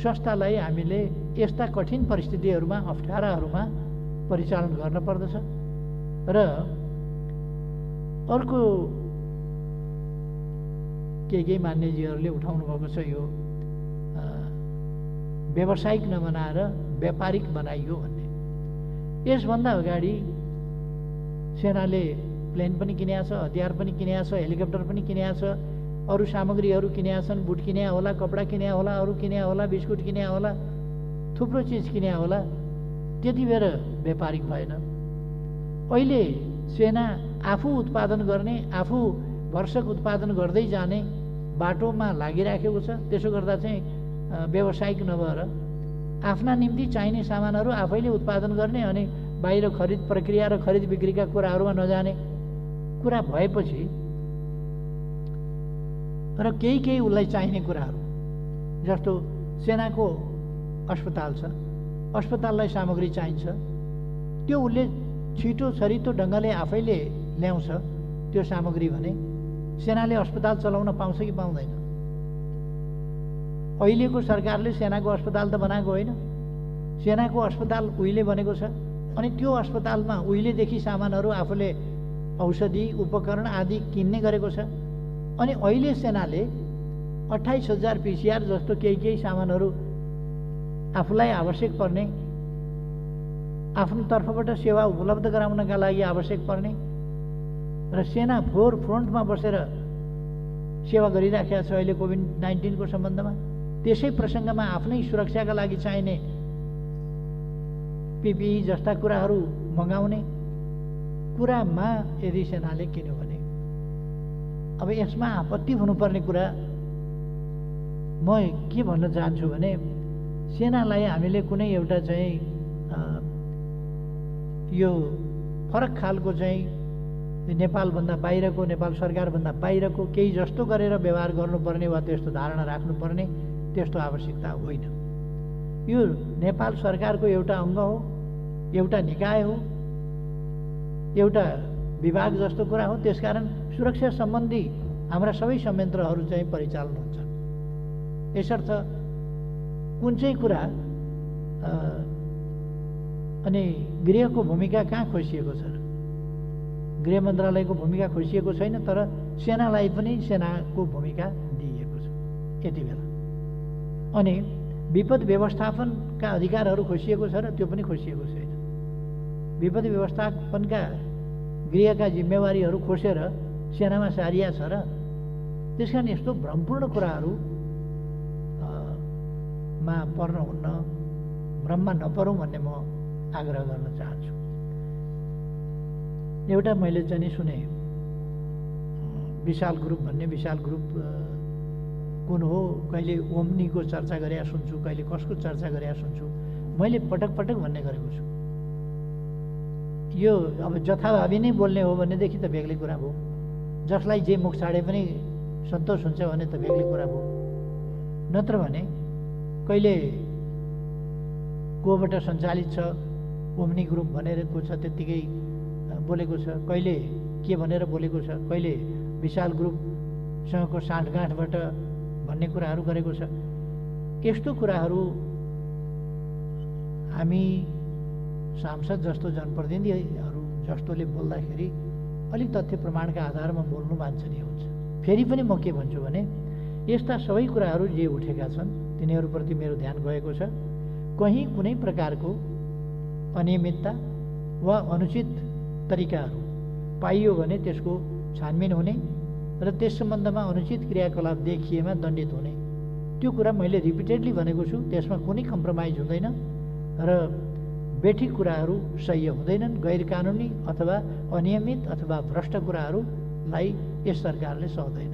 संस्थालाई हामीले यस्ता कठिन परिस्थितिहरूमा, अप्ठ्याराहरूमा परिचालन गर्न पर्दछ। र अर्को केही मान्यजीहरूले उठाउनु भएको छ, यो व्यावसायिक नबनाएर व्यापारिक बनाइयो भन्ने। यसभन्दा अगाडि सेनाले प्लेन पनि किनेको छ, हतियार पनि किनेको छ, हेलिकप्टर पनि किनेको छ, अरू सामग्रीहरू किनेका छन्, बुट किने होला, कपडा किने होला, अरू किने होला, बिस्कुट किने होला, थुप्रो चिज किने होला। त्यति बेर व्यापारिक भएन। अहिले सेना आफू उत्पादन गर्ने, आफू भरसक उत्पादन गर्दै जाने बाटोमा लागिराखेको छ। त्यसो गर्दा चाहिँ व्यावसायिक नभएर आफ्ना निम्ति चाहिने सामानहरू आफैले उत्पादन गर्ने अनि बाहिर खरिद प्रक्रिया र खरिद बिक्रीका कुराहरूमा नजाने कुरा भएपछि र केही उसलाई चाहिने कुराहरू, जस्तो सेनाको अस्पताल छ, अस्पताललाई सामग्री चाहिन्छ, त्यो उसले छिटो छरितो ढङ्गले आफैले ल्याउँछ त्यो सामग्री भने सेनाले अस्पताल चलाउन पाउँछ कि पाउँदैन? अहिलेको सरकारले सेनाको अस्पताल त बनाएको होइन, सेनाको अस्पताल उहिले बनेको छ। अनि त्यो अस्पतालमा उहिलेदेखि सामानहरू आफूले औषधि उपकरण आदि किन्ने गरेको छ। अनि अहिले सेनाले 28,000 पिसिआर जस्तो केही सामानहरू आफूलाई आवश्यक पर्ने, आफ्नो तर्फबाट सेवा उपलब्ध गराउनका लागि आवश्यक पर्ने र सेना फ्रन्टमा बसेर सेवा गरिराखेका छ अहिले कोभिड-19 को सम्बन्धमा। त्यसै प्रसङ्गमा आफ्नै सुरक्षाका लागि चाहिने पिपिई जस्ता कुराहरू मगाउने कुरामा यदि सेनाले किन्यो भने अब यसमा आपत्ति हुनुपर्ने कुरा म के भन्न चाहन्छु भने सेनालाई हामीले कुनै एउटा चाहिँ यो फरक खालको चाहिँ नेपालभन्दा बाहिरको, नेपाल सरकारभन्दा बाहिरको केही जस्तो गरेर व्यवहार गर्नुपर्ने वा त्यस्तो धारणा राख्नुपर्ने त्यस्तो आवश्यकता होइन। यो नेपाल सरकारको एउटा अङ्ग हो, एउटा निकाय हो, एउटा विभाग जस्तो कुरा हो। त्यसकारण सुरक्षा सम्बन्धी हाम्रा सबै संयन्त्रहरू चाहिँ परिचालन हुन्छन्। यसर्थ कुन चाहिँ कुरा अनि गृहको भूमिका कहाँ खोसिएको छ? गृह मन्त्रालयको भूमिका खोसिएको छैन, तर सेनालाई पनि सेनाको भूमिका दिइएको छ यति बेला। अनि विपद व्यवस्थापनका अधिकारहरू खोसिएको छ र त्यो पनि खोसिएको छैन। विपद व्यवस्थापनका गृहका जिम्मेवारीहरू खोसेर सेनामा सारिया छ र त्यसकारण यस्तो भ्रमपूर्ण कुराहरू मा पर्न हुन्न, भ्रममा नपरौँ भन्ने म आग्रह गर्न चाहन्छु। एउटा मैले चाहिँ सुने विशाल ग्रुप भन्ने, विशाल ग्रुप कुन हो? कहिले ओम्नीको चर्चा गरेका सुन्छु, कहिले कसको चर्चा गरेका सुन्छु। मैले पटक पटक भन्ने गरेको छु, यो अब जथाभावी नै बोल्ने हो भनेदेखि त बेग्लै कुरा भयो। जसलाई जे मुख छाडे पनि सन्तोष हुन्छ भने त बेग्लै कुरा भयो। नत्र भने कहिले कोबाट सञ्चालित छ ओम्नी ग्रुप भनेरको छ त्यत्तिकै बोलेको छ, कहिले के भनेर बोलेको छ, कहिले विशाल ग्रुपसँगको साँठगाँठबाट भन्ने कुराहरू गरेको छ। यस्तो कुराहरू हामी सांसद जस्तो जनप्रतिनिधिहरू जस्तोले बोल्दाखेरि अलिक तथ्य प्रमाणका आधारमा बोल्नु वाञ्छनीय हुन्छ। फेरि पनि म के भन्छु भने यस्ता सबै कुराहरू जे उठेका छन् तिनीहरूप्रति मेरो ध्यान गएको छ। कहीँ कुनै प्रकारको अनियमितता वा अनुचित तरिकाहरू पाइयो भने त्यसको छानबिन हुने र त्यस सम्बन्धमा अनुचित क्रियाकलाप देखिएमा दण्डित हुने, त्यो कुरा मैले रिपिटेडली भनेको छु। त्यसमा कुनै कम्प्रोमाइज हुँदैन र बेठिक कुराहरू सह्य हुँदैनन्। गैर कानुनी अथवा अनियमित अथवा भ्रष्ट कुराहरूलाई यस सरकारले सहदैन,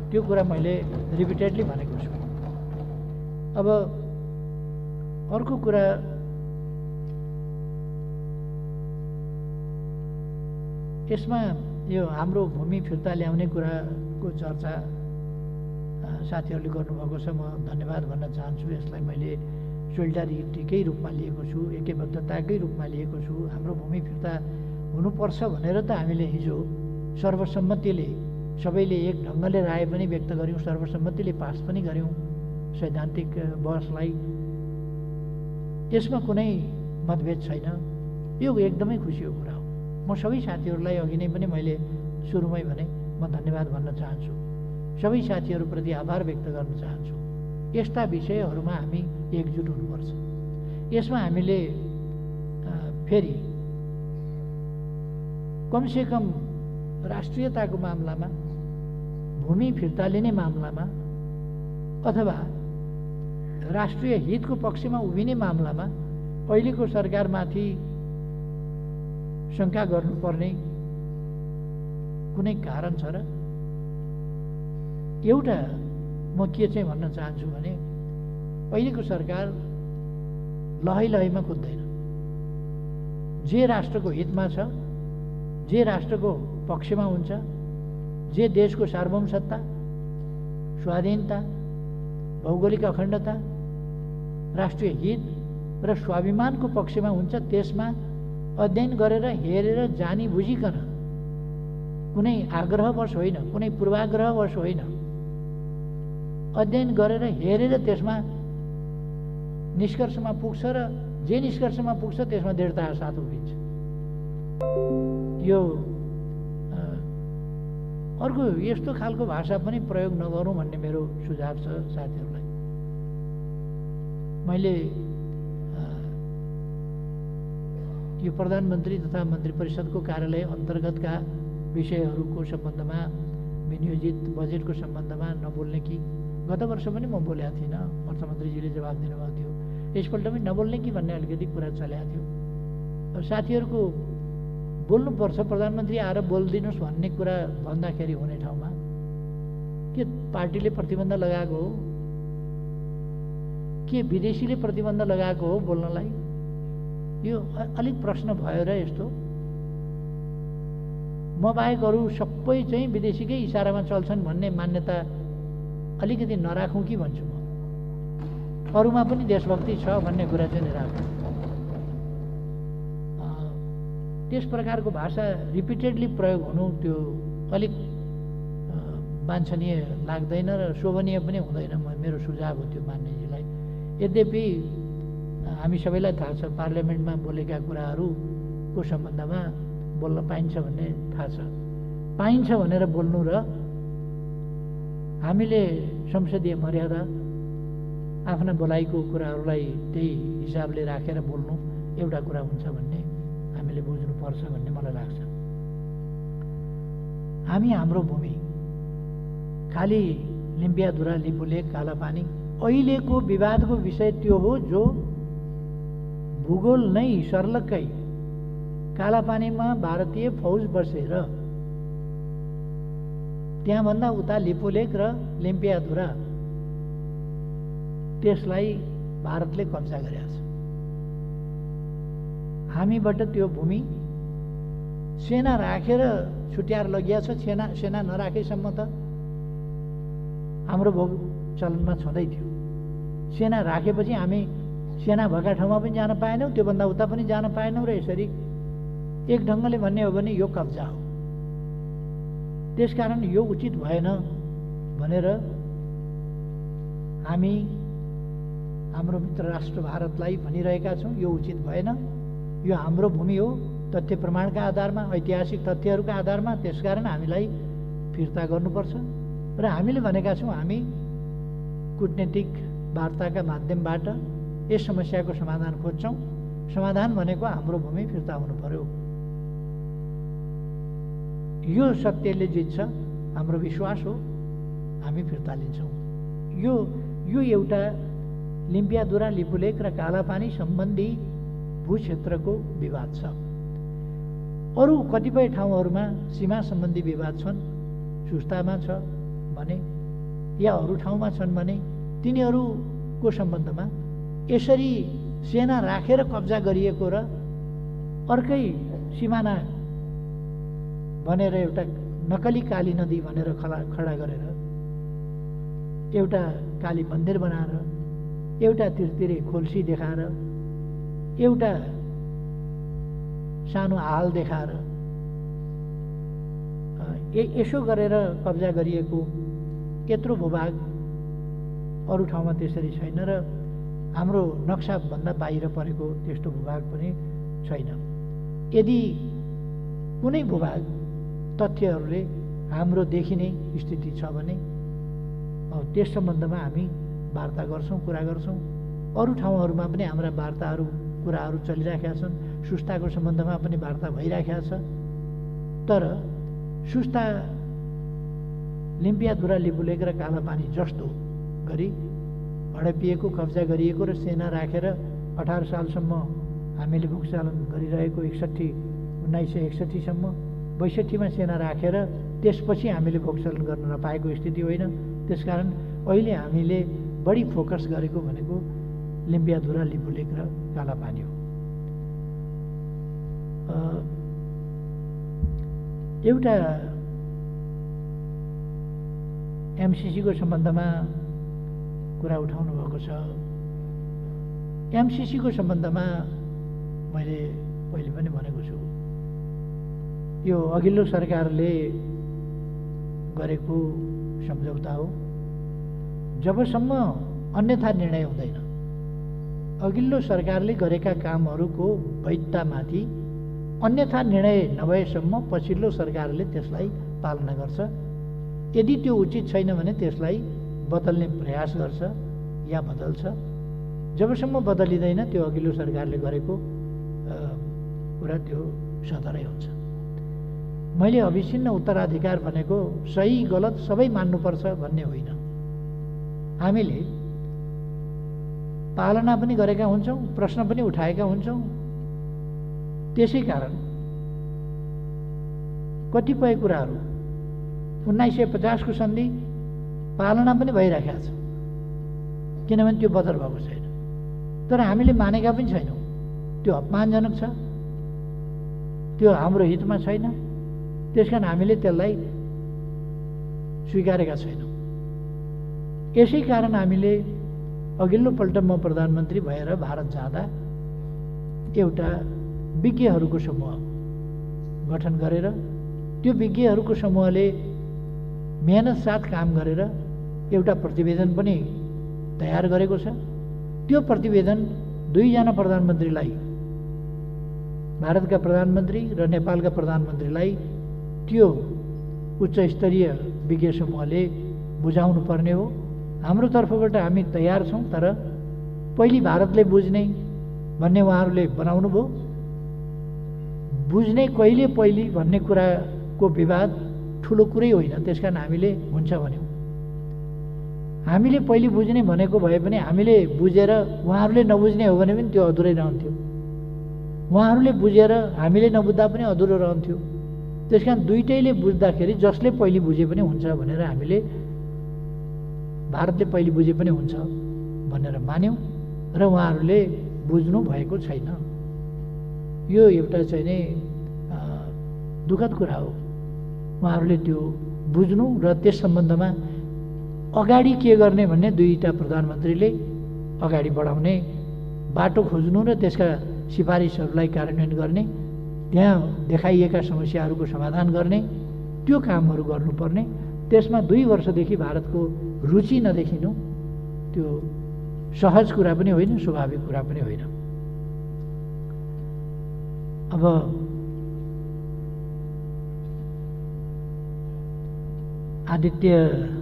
त्यो कुरा मैले रिपिटेडली भनेको छु। अब अर्को कुरा यसमा यो हाम्रो भूमि फिर्ता ल्याउने कुराको चर्चा साथीहरूले गर्नुभएको छ। म धन्यवाद भन्न चाहन्छु। यसलाई मैले सोलिडारिटीकै रूपमा लिएको छु, एकबद्धताकै रूपमा लिएको छु। हाम्रो भूमि फिर्ता हुनुपर्छ भनेर त हामीले हिजो सर्वसम्मतिले सबैले एक ढङ्गले राय पनि व्यक्त गऱ्यौँ, सर्वसम्मतिले पास पनि गऱ्यौँ सैद्धान्तिक बहसलाई। त्यसमा कुनै मतभेद छैन। यो एकदमै खुसीको कुरा हो। म सबै साथीहरूलाई अघि नै पनि मैले सुरुमै भने म धन्यवाद भन्न चाहन्छु। सबै साथीहरूप्रति आभार व्यक्त गर्न चाहन्छु। यस्ता विषयहरूमा हामी एकजुट हुनुपर्छ। यसमा हामीले फेरि कमसेकम राष्ट्रियताको मामलामा, भूमि फिर्ता लिने मामलामा अथवा राष्ट्रिय हितको पक्षमा उभिने मामलामा अहिलेको सरकारमाथि शङ्का गर्नुपर्ने कुनै कारण छ र? एउटा म के चाहिँ भन्न चाहन्छु भने अहिलेको सरकार लहै लहैमा कुद्दैन। जे राष्ट्रको हितमा छ, जे राष्ट्रको पक्षमा हुन्छ, जे देशको सार्वभौमसत्ता, स्वाधीनता, भौगोलिक अखण्डता, राष्ट्रिय हित र स्वाभिमानको पक्षमा हुन्छ, त्यसमा अध्ययन गरेर हेरेर जानी बुझिकन कुनै आग्रहवश होइन, कुनै पूर्वाग्रहवश होइन, अध्ययन गरेर हेरेर त्यसमा निष्कर्षमा पुग्छ र जे निष्कर्षमा पुग्छ त्यसमा दृढताका साथ उभिन्छ। यो अर्को यस्तो खालको भाषा पनि प्रयोग नगरौँ भन्ने मेरो सुझाव छ साथीहरूलाई। मैले यो प्रधानमन्त्री तथा मन्त्री परिषदको कार्यालय अन्तर्गतका विषयहरूको सम्बन्धमा, विनियोजित बजेटको सम्बन्धमा नबोल्ने कि गत वर्ष पनि म बोलेको थिइनँ, अर्थमन्त्रीजीले जवाब दिनुभएको थियो। यसपल्ट पनि नबोल्ने कि भन्ने अलिकति कुरा चलेको थियो। साथीहरूको बोल्नुपर्छ, प्रधानमन्त्री आएर बोलिदिनुहोस् भन्ने कुरा भन्दाखेरि हुने ठाउँमा के पार्टीले प्रतिबन्ध लगाएको हो, के विदेशीले प्रतिबन्ध लगाएको हो बोल्नलाई? यो अलिक प्रश्न भयो र यस्तो। म बाहेक अरू सबै चाहिँ विदेशीकै इसारामा चल्छन् भन्ने मान्यता अलिकति नराखौँ कि भन्छु म। अरूमा पनि देशभक्ति छ भन्ने कुरा चाहिँ राखौँ। त्यस प्रकारको भाषा रिपिटेडली प्रयोग हुनु त्यो अलिक वाञ्छनीय लाग्दैन र शोभनीय पनि हुँदैन। मेरो सुझाव हो त्यो मान्यजीलाई। यद्यपि हामी सबैलाई थाहा छ पार्लियामेन्टमा बोलेका कुराहरूको सम्बन्धमा बोल्न पाइन्छ भन्ने थाहा छ। पाइन्छ भनेर बोल्नु र हामीले संसदीय मर्यादा आफ्ना बोलाइको कुराहरूलाई त्यही हिसाबले राखेर बोल्नु एउटा कुरा हुन्छ भन्ने हामीले बुझ्नुपर्छ भन्ने मलाई लाग्छ। हामी हाम्रो भूमि खालि लिम्पियाधुरा, लिपुलेक, कालापानी अहिलेको विवादको विषय त्यो हो जो भूगोल नै सर्लक्कै कालापानीमा भारतीय फौज बसेर त्यहाँभन्दा उता लिपुलेक र लिम्पियाधुरा त्यसलाई भारतले कब्जा गरेको छ। हामीबाट त्यो भूमि सेना राखेर छुट्याएर लगिया छ। सेना नराखेसम्म त हाम्रो भोग चलनमा छँदै थियो। सेना राखेपछि हामी सेना भएका ठाउँमा पनि जान पाएनौँ, त्योभन्दा उता पनि जान पाएनौँ र यसरी एक ढङ्गले भन्ने हो भने यो कब्जा हो। त्यसकारण यो उचित भएन भनेर हामी हाम्रो मित्र राष्ट्र भारतलाई भनिरहेका छौँ यो उचित भएन, यो हाम्रो भूमि हो तथ्य प्रमाणका आधारमा, ऐतिहासिक तथ्यहरूका आधारमा। त्यसकारण हामीलाई फिर्ता गर्नुपर्छ र हामीले भनेका छौँ हामी कूटनीतिक वार्ताका माध्यमबाट यस समस्याको समाधान खोज्छौँ। समाधान भनेको हाम्रो भूमि फिर्ता हुनु पर्यो। यो सत्यले जित्छ, हाम्रो विश्वास हो, हामी फिर्ता लिन्छौँ। यो एउटा लिम्पियाधुरा, लिपुलेक र कालापानी सम्बन्धी भूक्षेत्रको विवाद छ। अरू कतिपय ठाउँहरूमा सीमा सम्बन्धी विवाद छन्, सुस्तामा छ भने या अरू ठाउँमा छन् भने तिनीहरूको सम्बन्धमा यसरी सेना राखेर कब्जा गरिएको र अर्कै सिमाना भनेर एउटा नक्कली काली नदी भनेर खडा गरेर एउटा काली मन्दिर बनाएर एउटा तिरतिरे खोल्सी देखाएर एउटा सानो हाल देखाएर यसो गरेर कब्जा गरिएको यत्रो भूभाग अरू ठाउँमा त्यसरी छैन र हाम्रो नक्साभन्दा बाहिर परेको त्यस्तो भूभाग पनि छैन। यदि कुनै भूभाग तथ्यहरूले हाम्रो देखिने स्थिति छ भने त्यस सम्बन्धमा हामी वार्ता गर्छौँ, कुरा गर्छौँ। अरू ठाउँहरूमा पनि हाम्रा वार्ताहरू, कुराहरू चलिरहेका छन्। सुस्ताको सम्बन्धमा पनि वार्ता भइरहेको छ। तर सुस्ता, लिम्पियाधुरा, लिपुलेक र कालापानी जस्तो गरी हडपिएको, कब्जा गरिएको र सेना राखेर 18 सालसम्म हामीले भोगचालन गरिरहेको 1961 सम्म 62मा सेना राखेर त्यसपछि हामीले भोगचालन गर्न नपाएको स्थिति होइन। त्यसकारण अहिले हामीले बढी फोकस गरेको भनेको लिम्पियाधुरा, लिपुलेक र कालापानी हो। एउटा एमसिसीको सम्बन्धमा कुरा उठाउनु भएको छ। एमसिसीको सम्बन्धमा मैले पहिले पनि भनेको छु, यो अघिल्लो सरकारले गरेको सम्झौता हो। जबसम्म अन्यथा निर्णय हुँदैन, अघिल्लो सरकारले गरेका कामहरूको वैधतामाथि अन्यथा निर्णय नभएसम्म पछिल्लो सरकारले त्यसलाई पालना गर्छ। यदि त्यो उचित छैन भने त्यसलाई बदल्ने प्रयास गर्छ या बदल्छ। जबसम्म बदलिँदैन त्यो अघिल्लो सरकारले गरेको कुरा त्यो सधरै हुन्छ। मैले अभिचिन्न उत्तराधिकार भनेको सही गलत सबै मान्नुपर्छ भन्ने होइन। हामीले पालना पनि गरेका हुन्छौँ, प्रश्न पनि उठाएका हुन्छौँ। त्यसै कारण कतिपय कुराहरू 1950 को सन्धि पालना पनि भइरहेको छ, किनभने त्यो बदल भएको छैन। तर हामीले मानेका पनि छैनौँ। त्यो अपमानजनक छ, त्यो हाम्रो हितमा छैन। त्यस कारण हामीले त्यसलाई स्वीकारेका छैनौँ। यसै कारण हामीले अघिल्लोपल्ट म प्रधानमन्त्री भएर भारत जाँदा एउटा विज्ञहरूको समूह गठन गरेर त्यो विज्ञहरूको समूहले मेहनत साथ काम गरेर एउटा प्रतिवेदन पनि तयार गरेको छ। त्यो प्रतिवेदन 2 जना प्रधानमन्त्रीलाई, भारतका प्रधानमन्त्री र नेपालका प्रधानमन्त्रीलाई त्यो उच्च स्तरीय विज्ञ समूहले बुझाउनु पर्ने हो। हाम्रो तर्फबाट हामी तयार छौँ, तर पहिले भारतले बुझ्ने भन्ने उहाँहरूले बनाउनु भयो। बुझ्ने कहिले पहिले भन्ने कुराको विवाद ठुलो कुरै होइन, त्यसकारण हामीले हुन्छ भन्यौँ। हामीले पहिले बुझ्ने भनेको भए पनि हामीले बुझेर उहाँहरूले नबुझ्ने हो भने पनि त्यो अधुरै रहन्थ्यो। उहाँहरूले बुझेर हामीले नबुझ्दा पनि अधुरो रहन्थ्यो। त्यसकारण दुइटैले बुझ्दाखेरि जसले पहिले बुझे पनि हुन्छ भनेर हामीले भारतले पहिले बुझे पनि हुन्छ भनेर मान्यौँ र उहाँहरूले बुझ्नु भएको छैन। यो एउटा चाहिँ नै दुःखद कुरा हो। उहाँहरूले त्यो बुझ्नु र त्यस सम्बन्धमा अगाडि के गर्ने भन्ने 2टा प्रधानमन्त्रीले अगाडि बढाउने बाटो खोज्नु र त्यसका सिफारिसहरूलाई कार्यान्वयन गर्ने, त्यहाँ देखाइएका समस्याहरूको समाधान गर्ने, त्यो कामहरू गर्नुपर्ने। त्यसमा 2 वर्षदेखि भारतको रुचि नदेखिनु त्यो सहज कुरा पनि होइन, स्वाभाविक कुरा पनि होइन। अब आदित्यनाथ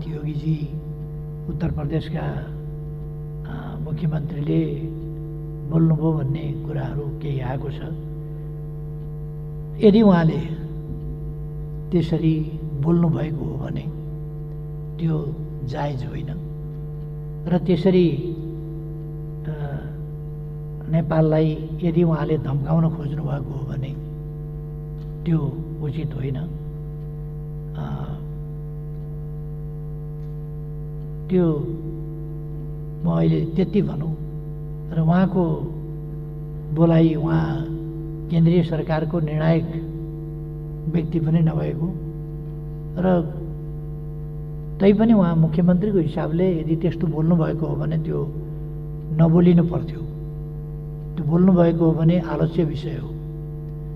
योगीजी उत्तर प्रदेशका मुख्यमन्त्रीले बोल्नुभयो भन्ने कुराहरू केही आएको छ। यदि उहाँले त्यसरी बोल्नु भएको हो भने त्यो जायज होइन र त्यसरी नेपाललाई यदि उहाँले धम्काउन खोज्नु भएको हो भने त्यो उचित होइन। त्यो म अहिले त्यति भनौँ र उहाँको बोलाइ उहाँ केन्द्रीय सरकारको निर्णायक व्यक्ति पनि नभएको र तैपनि उहाँ मुख्यमन्त्रीको हिसाबले यदि त्यस्तो बोल्नुभएको हो भने त्यो नबोलिनु पर्थ्यो। त्यो बोल्नुभएको हो भने आलोच्य विषय हो।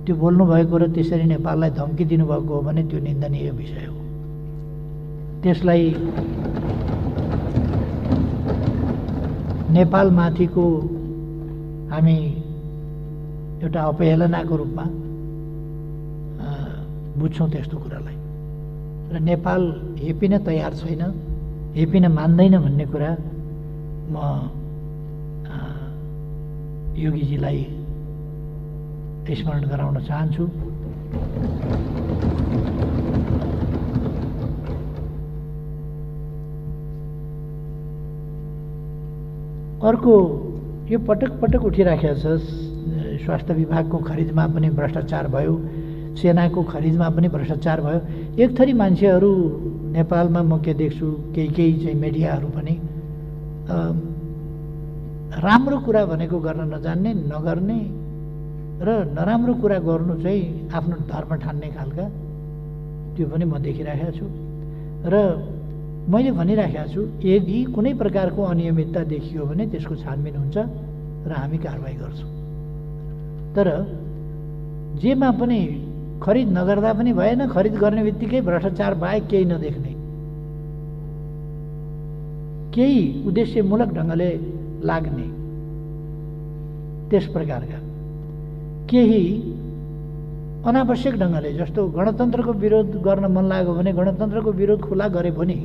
त्यो बोल्नुभएको र त्यसरी नेपाललाई धम्की दिनुभएको हो भने त्यो निन्दनीय विषय हो। त्यसलाई नेपालमाथिको हामी एउटा अपहेलनाको रूपमा बुझ्छौँ त्यस्तो कुरालाई र नेपाल हेपिन तयार छैन, हेपिन मान्दैन भन्ने कुरा म योगीजीलाई स्मरण गराउन चाहन्छु। अर्को यो पटक पटक उठिराखेको छ, स्वास्थ्य विभागको खरिदमा पनि भ्रष्टाचार भयो, सेनाको खरिदमा पनि भ्रष्टाचार भयो। एक थरी मान्छेहरू नेपालमा म के देख्छु, केही चाहिँ मिडियाहरू पनि राम्रो कुरा भनेको गर्न नजान्ने, नगर्ने र नराम्रो कुरा गर्नु चाहिँ आफ्नो धर्म ठान्ने खालका त्यो पनि म देखिराखेको छु। र मैले भनिराखेको छु, यदि कुनै प्रकारको अनियमितता देखियो भने त्यसको छानबिन हुन्छ र हामी कारबाही गर्छौँ। तर जेमा पनि खरिद नगर्दा पनि भएन, खरिद गर्ने बित्तिकै भ्रष्टाचार बाहेक केही नदेख्ने, केही उद्देश्यमूलक ढङ्गले लाग्ने, त्यस प्रकारका केही अनावश्यक ढङ्गले, जस्तो गणतन्त्रको विरोध गर्न मन लाग्यो भने गणतन्त्रको विरोध खुला गरे पनि,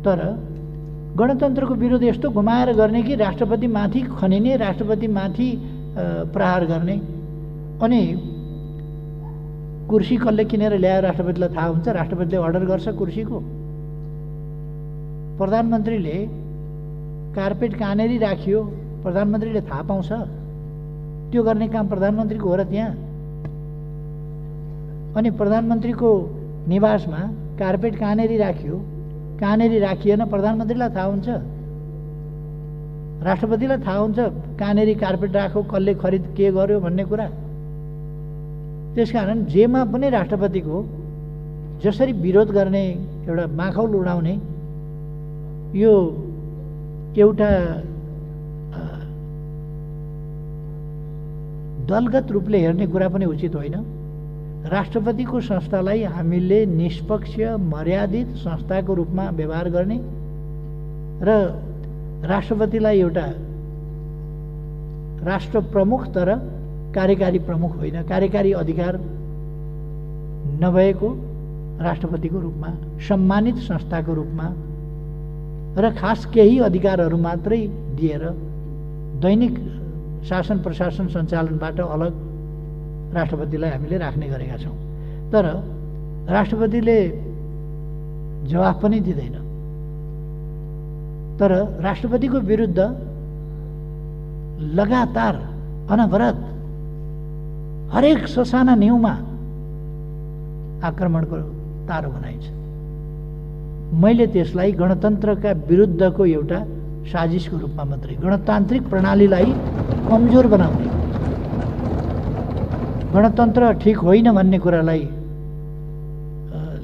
तर गणतन्त्रको विरोध यस्तो घुमाएर गर्ने कि राष्ट्रपतिमाथि खनिने, राष्ट्रपतिमाथि प्रहार गर्ने। अनि कुर्सी कसले किनेर ल्यायो राष्ट्रपतिलाई थाहा हुन्छ, राष्ट्रपतिले अर्डर गर्छ कुर्सीको। प्रधानमन्त्रीले कार्पेट कहाँनेरि राखियो प्रधानमन्त्रीले थाहा पाउँछ, त्यो गर्ने काम प्रधानमन्त्रीको हो र त्यहाँ। अनि प्रधानमन्त्रीको निवासमा कार्पेट कहाँनेरि राखियो, कहाँनेरि राखिएन प्रधानमन्त्रीलाई थाहा हुन्छ, राष्ट्रपतिलाई थाहा हुन्छ कहाँनेरि कार्पेट राख्यो, कसले खरिद के गर्यो भन्ने कुरा। त्यसकारण जेमा पनि राष्ट्रपतिको जसरी विरोध गर्ने एउटा माखौल उडाउने यो एउटा दलगत रूपले हेर्ने कुरा पनि उचित होइन। राष्ट्रपतिको संस्थालाई हामीले निष्पक्ष मर्यादित संस्थाको रूपमा व्यवहार गर्ने र राष्ट्रपतिलाई एउटा राष्ट्र प्रमुख तर कार्यकारी प्रमुख होइन, कार्यकारी अधिकार नभएको राष्ट्रपतिको रूपमा सम्मानित संस्थाको रूपमा र खास केही अधिकारहरू मात्रै दिएर दैनिक शासन प्रशासन सञ्चालनबाट अलग राष्ट्रपतिलाई हामीले राख्ने गरेका छौँ। तर राष्ट्रपतिले जवाफ पनि दिँदैन। तर राष्ट्रपतिको विरुद्ध लगातार अनवरत हरेक ससाना न्यूमा आक्रमणको तारो बनाइन्छ। मैले त्यसलाई गणतन्त्रका विरुद्धको एउटा साजिसको रूपमा मात्रै, गणतान्त्रिक प्रणालीलाई कमजोर बनाउने, गणतन्त्र ठिक होइन भन्ने कुरालाई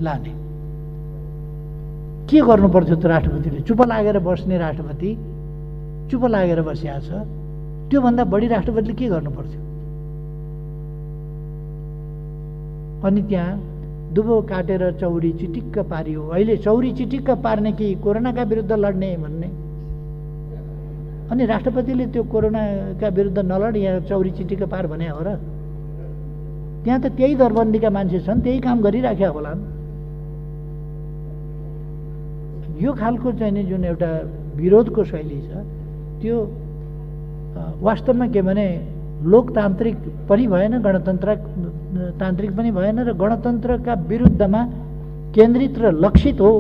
लाने। के गर्नु पर्थ्यो त राष्ट्रपतिले? चुप लागेर बस्ने राष्ट्रपति चुप लागेर बसिया छ। त्योभन्दा बढी राष्ट्रपतिले के गर्नु पर्थ्यो? अनि त्यहाँ दुबो काटेर चौरी चिटिक्क पारियो। अहिले चौरी चिटिक्क पार्ने कि कोरोनाका विरुद्ध लड्ने भन्ने। अनि राष्ट्रपतिले त्यो कोरोनाका विरुद्ध नलड, यहाँ चौरी चिटिक्क पार भने हो र? त्यहाँ त त्यही दरबन्दीका मान्छे छन्, त्यही काम गरिराख्या होलान्। यो खालको चाहिँ नि जुन एउटा विरोधको शैली छ त्यो वास्तवमा के भने लोकतान्त्रिक पनि भएन, गणतन्त्रतान्त्रिक पनि भएन र गणतन्त्रका विरुद्धमा केन्द्रित र लक्षित हो।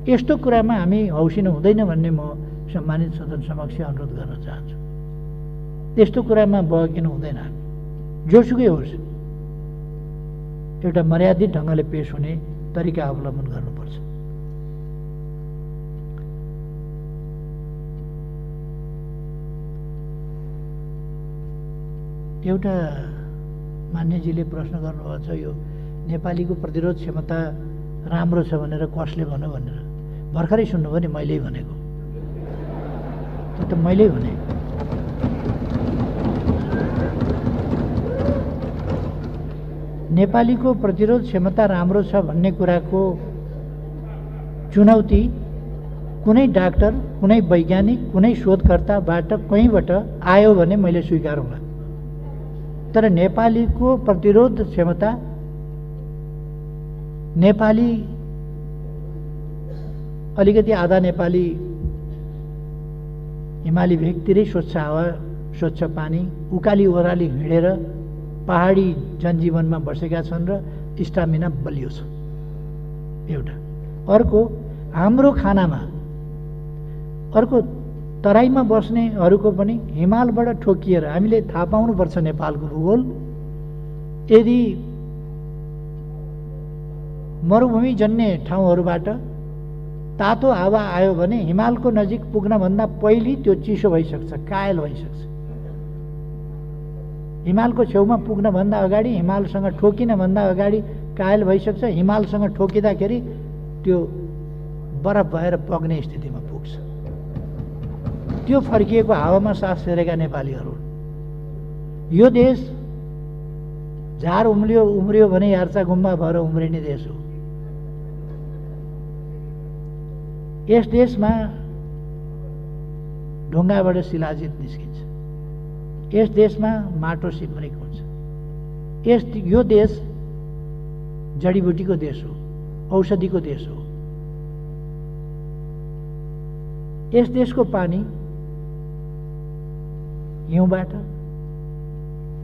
यस्तो कुरामा हामी हौसिनु हुँदैन भन्ने म सम्मानित सदन समक्ष अनुरोध गर्न चाहन्छु। यस्तो कुरामा बहकिनु हुँदैन। जोसुकै होस् एउटा मर्यादित ढङ्गले पेश हुने तरिका अवलम्बन गर्नुपर्छ। एउटा मान्यजीले प्रश्न गर्नुभएको छ, यो नेपालीको प्रतिरोध क्षमता राम्रो छ भनेर कसले भन्यो भनेर। भर्खरै सुन्नुभयो नि, मैले भनेको। त्यो त मैले भनेको। नेपालीको प्रतिरोध क्षमता राम्रो छ भन्ने कुराको चुनौती कुनै डाक्टर, कुनै वैज्ञानिक, कुनै शोधकर्ताबाट कहीँबाट आयो भने मैले स्वीकारूँला। तर नेपालीको प्रतिरोध क्षमता, नेपाली अलिकति आधा नेपाली हिमाली भेगतिरै स्वच्छ हावा, स्वच्छ पानी, उकाली ओह्राली हिँडेर पहाडी जनजीवनमा बसेका छन् र स्टामिना बलियो छ एउटा। अर्को हाम्रो खानामा, अर्को तराईमा बस्नेहरूको पनि हिमालबाट ठोकिएर हामीले थाहा पाउनुपर्छ नेपालको भूगोल। यदि मरुभूमि जन्ने ठाउँहरूबाट तातो हावा आयो भने हिमालको नजिक पुग्नभन्दा पहिले त्यो चिसो भइसक्छ, कायल भइसक्छ। हिमालको छेउमा पुग्नभन्दा अगाडि, हिमालसँग ठोकिनभन्दा अगाडि कायल भइसक्छ। हिमालसँग ठोकिँदाखेरि त्यो बरफ भएर पग्ने स्थितिमा पुग्छ। त्यो फर्किएको हावामा सास फेरेका नेपालीहरू। यो देश झार उम्रियो भने यार्चा गुम्बा भएर उम्रिने देश हो। यस देशमा ढुङ्गाबाट शिलाजित निस्किन्छ। यस देशमा माटो सिमरिक हुन्छ। यो देश जडीबुटीको देश हो, औषधिको देश हो। यस देशको पानी हिउँबाट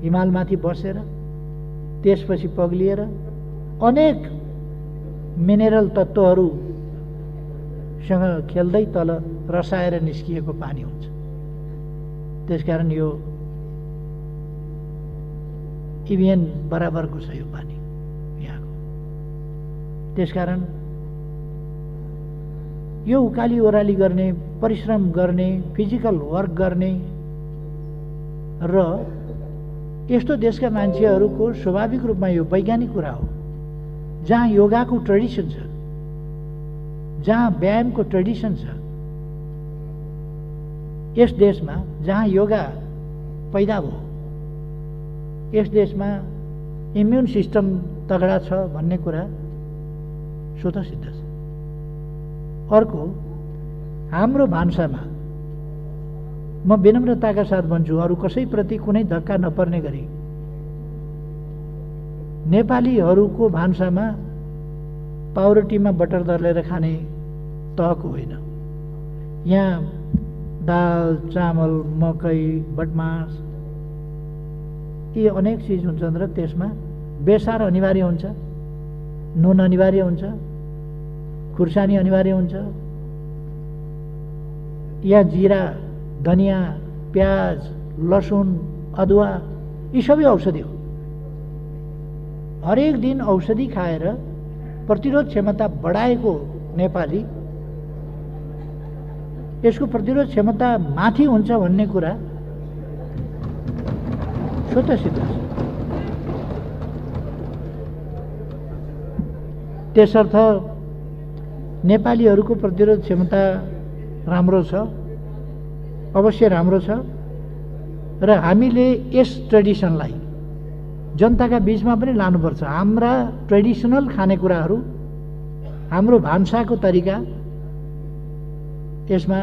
हिमालमाथि बसेर त्यसपछि पग्लिएर अनेक मिनेरल तत्त्वहरूसँग खेल्दै तल रसाएर निस्किएको पानी हुन्छ। त्यसकारण यो इभिएन बराबरको छ यो पानी यहाँको। त्यसकारण यो उकाली ओह्राली गर्ने, परिश्रम गर्ने, फिजिकल वर्क गर्ने र यस्तो देशका मान्छेहरूको स्वाभाविक रूपमा यो वैज्ञानिक कुरा हो, जहाँ योगाको ट्रेडिसन छ, जहाँ व्यायामको ट्रेडिसन छ, यस देशमा जहाँ योगा पैदा भयो, यस देशमा इम्युन सिस्टम तगडा छ भन्ने कुरा स्वतः सिद्ध छ। अर्को, हाम्रो भान्सामा म विनम्रताका साथ भन्छु, अरू कसैप्रति कुनै धक्का नपर्ने गरी नेपालीहरूको भान्सामा पाउरोटीमा बटर दलेर खाने तहको होइन। यहाँ दाल, चामल, मकै, बटमास यी अनेक चिज हुन्छन् र त्यसमा बेसार अनिवार्य हुन्छ, नुन अनिवार्य हुन्छ, खुर्सानी अनिवार्य हुन्छ, यहाँ जिरा, धनिया, प्याज, लसुन, अदुवा यी सबै औषधि हो। हरेक दिन औषधि खाएर प्रतिरोध क्षमता बढाएको नेपाली यसको प्रतिरोध क्षमता माथि हुन्छ भन्ने कुरा स्वतः सिद्ध छ। त्यसर्थ नेपालीहरूको प्रतिरोध क्षमता राम्रो छ, अवश्य राम्रो छ र हामीले यस ट्रेडिसनलाई जनताका बीचमा पनि लानुपर्छ। हाम्रा ट्रेडिसनल खानेकुराहरू, हाम्रो भान्साको तरिका, यसमा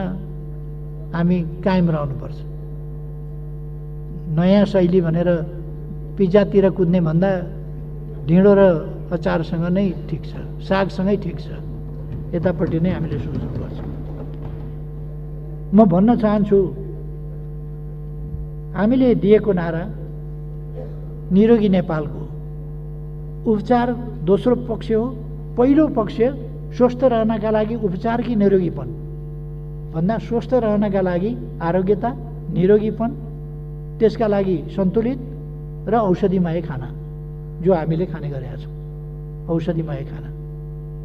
हामी कायम रहनुपर्छ। नयाँ शैली भनेर पिज्जातिर कुद्ने भन्दा ढिँडो र अचारसँग नै ठिक छ, सागसँगै ठिक छ, यतापट्टि नै हामीले सोच्नुपर्छ। म भन्न चाहन्छु, हामीले दिएको नारा निरोगी नेपालको उपचार दोस्रो पक्ष हो। पहिलो पक्ष स्वस्थ रहनका लागि उपचार कि निरोगीपन भन्दा स्वस्थ रहनका लागि आरोग्यता, निरोगीपन, त्यसका लागि सन्तुलित र औषधिमय खाना जो हामीले खाने गरेका छौँ। औषधिमय खाना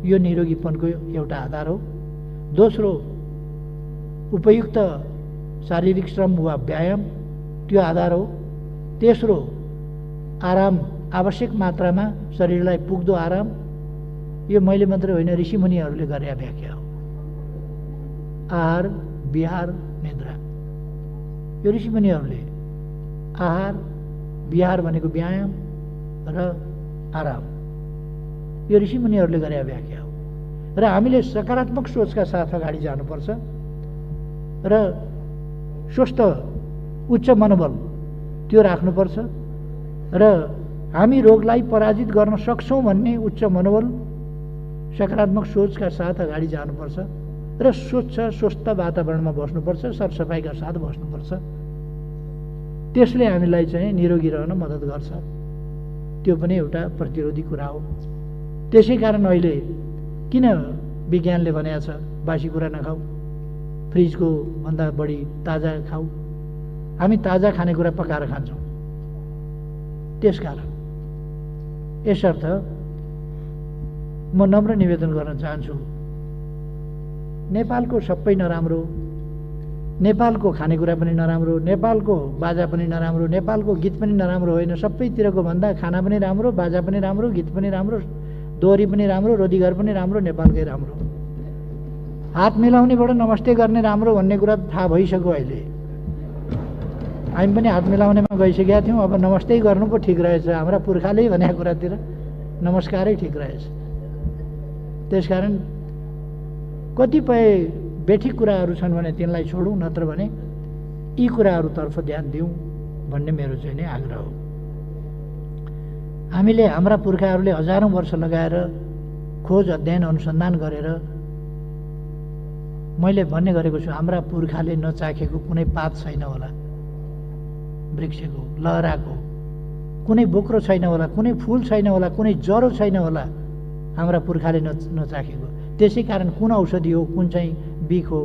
यो निरोगीपनको एउटा आधार हो। दोस्रो, उपयुक्त शारीरिक श्रम वा व्यायाम त्यो आधार हो। तेस्रो, आराम, आवश्यक मात्रामा शरीरलाई पुग्दो आराम। यो मैले मात्र होइन, ऋषिमुनिहरूले गरेका व्याख्या हो। आहार, विहार, निद्रा, यो ऋषिमुनिहरूले आहार विहार भनेको व्यायाम र आराम, यो ऋषिमुनिहरूले गरेका व्याख्या हो। र हामीले सकारात्मक सोचका साथ अगाडि जानुपर्छ र स्वस्थ उच्च मनोबल त्यो राख्नुपर्छ र हामी रोगलाई पराजित गर्न सक्छौँ भन्ने उच्च मनोबल, सकारात्मक सोचका साथ अगाडि जानुपर्छ र स्वच्छ स्वस्थ वातावरणमा बस्नुपर्छ, सरसफाइका साथ बस्नुपर्छ। त्यसले हामीलाई चाहिँ निरोगी रहन मद्दत गर्छ। त्यो पनि एउटा प्रतिरोधी कुरा हो। त्यसै कारण अहिले किन विज्ञानले भनेको छ बासी कुरा नखाऊ, फ्रिजको भन्दा बढी ताजा खाऊ। हामी ताजा खानेकुरा पकाएर खान्छौँ। त्यसकारण यसर्थ म नम्र निवेदन गर्न चाहन्छु, नेपालको सबै नराम्रो, नेपालको खानेकुरा पनि नराम्रो, नेपालको बाजा पनि नराम्रो, नेपालको गीत पनि नराम्रो होइन, सबैतिरको भन्दा खाना पनि राम्रो, बाजा पनि राम्रो, गीत पनि राम्रो, दोहोरी पनि राम्रो, रोदीघर पनि राम्रो, नेपालकै राम्रो। हात मिलाउनेबाट नमस्ते गर्ने राम्रो भन्ने कुरा थाहा भइसक्यो अहिले। हामी पनि हात मिलाउनेमा गइसकेका थियौँ, अब नमस्ते गर्नु पो ठिक रहेछ। हाम्रा पुर्खाले भनेको कुरातिर नमस्कारै ठिक रहेछ। त्यसकारण कतिपय बेठिक कुराहरू छन् भने तिनलाई छोडौँ, नत्र भने यी कुराहरूतर्फ ध्यान दिउँ भन्ने मेरो चाहिँ नै आग्रह हो। हामीले, हाम्रा पुर्खाहरूले हजारौँ वर्ष लगाएर खोज, अध्ययन, अनुसन्धान गरेर, मैले भन्ने गरेको छु, हाम्रा पुर्खाले नचाखेको कुनै पात छैन होला, वृक्षको, लहराको कुनै बोक्रो छैन होला, कुनै फुल छैन होला, कुनै जरो छैन होला हाम्रा पुर्खाले नचाखेको। त्यसै कारण कुन औषधि हो, कुन चाहिँ बिख हो,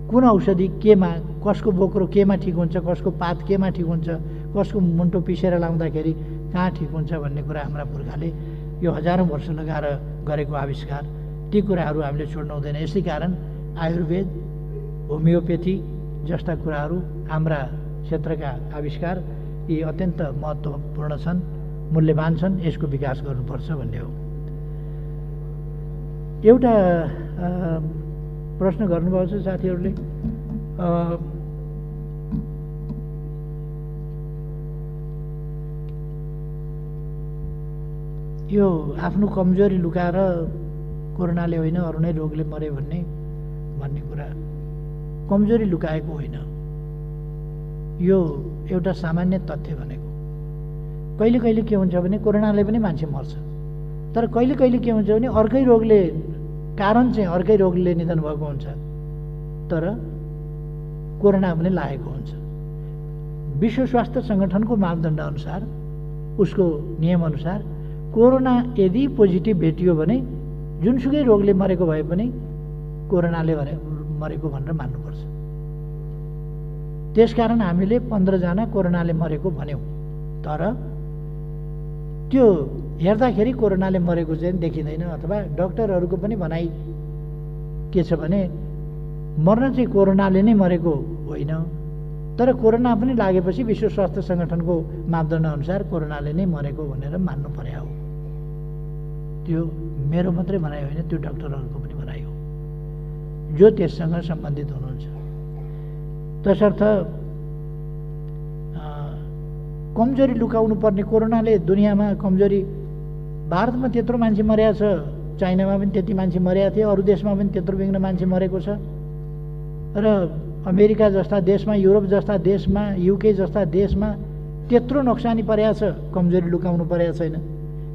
कुन औषधि केमा, कसको बोक्रो केमा ठिक हुन्छ, कसको पात केमा ठिक हुन्छ, कसको मुन्टो पिसेर लाउँदाखेरि कहाँ ठिक हुन्छ भन्ने कुरा हाम्रा पुर्खाले यो हजारौँ वर्ष लगाएर गरेको आविष्कार, ती कुराहरू हामीले छोड्नु हुँदैन। यसै कारण आयुर्वेद, होमियोपेथी जस्ता कुराहरू हाम्रा क्षेत्रका आविष्कार, यी अत्यन्त महत्त्वपूर्ण छन्, मूल्यवान छन्, यसको विकास गर्नुपर्छ भन्ने हो। एउटा प्रश्न गर्नुभएको छ साथीहरूले, यो आफ्नो कमजोरी लुकाएर कोरोनाले होइन अरू नै रोगले मरे भन्ने कुरा कमजोरी लुकाएको होइन, यो एउटा सामान्य तथ्य भनेको। कहिले कहिले के हुन्छ भने कोरोनाले पनि मान्छे मर्छ, तर कहिले कहिले के हुन्छ भने अर्कै रोगले कारण चाहिँ अर्कै रोगले निधन भएको हुन्छ, तर कोरोना पनि लागेको हुन्छ। विश्व स्वास्थ्य सङ्गठनको मापदण्ड अनुसार, उसको नियमअनुसार कोरोना यदि पोजिटिभ भेटियो भने जुनसुकै रोगले मरेको भए पनि कोरोनाले मरेको भनेर मान्नुपर्छ। त्यसकारण हामीले 15 जना कोरोनाले मरेको भन्यौँ, तर त्यो हेर्दाखेरि कोरोनाले मरेको चाहिँ देखिँदैन। अथवा डक्टरहरूको पनि भनाइ के छ भने मर्न चाहिँ कोरोनाले नै मरेको होइन, तर कोरोना पनि लागेपछि विश्व स्वास्थ्य सङ्गठनको मापदण्ड अनुसार कोरोनाले नै मरेको भनेर मान्नु पर्यो हो। त्यो मेरो मात्रै भनाइ होइन, त्यो डक्टरहरूको पनि भनाइ हो जो त्यससँग सम्बन्धित हुनुहुन्छ। तसर्थ कमजोरी लुकाउनु पर्ने, कोरोनाले दुनियाँमा कमजोरी, भारतमा त्यत्रो मान्छे मरेको छ, चाइनामा पनि त्यति मान्छे मरेका थिए, अरू देशमा पनि त्यत्रो बिघ्न मान्छे मरेको छ, र अमेरिका जस्ता देशमा, युरोप जस्ता देशमा, युके जस्ता देशमा त्यत्रो नोक्सानी परेको छ, कमजोरी लुकाउनु परेको छैन।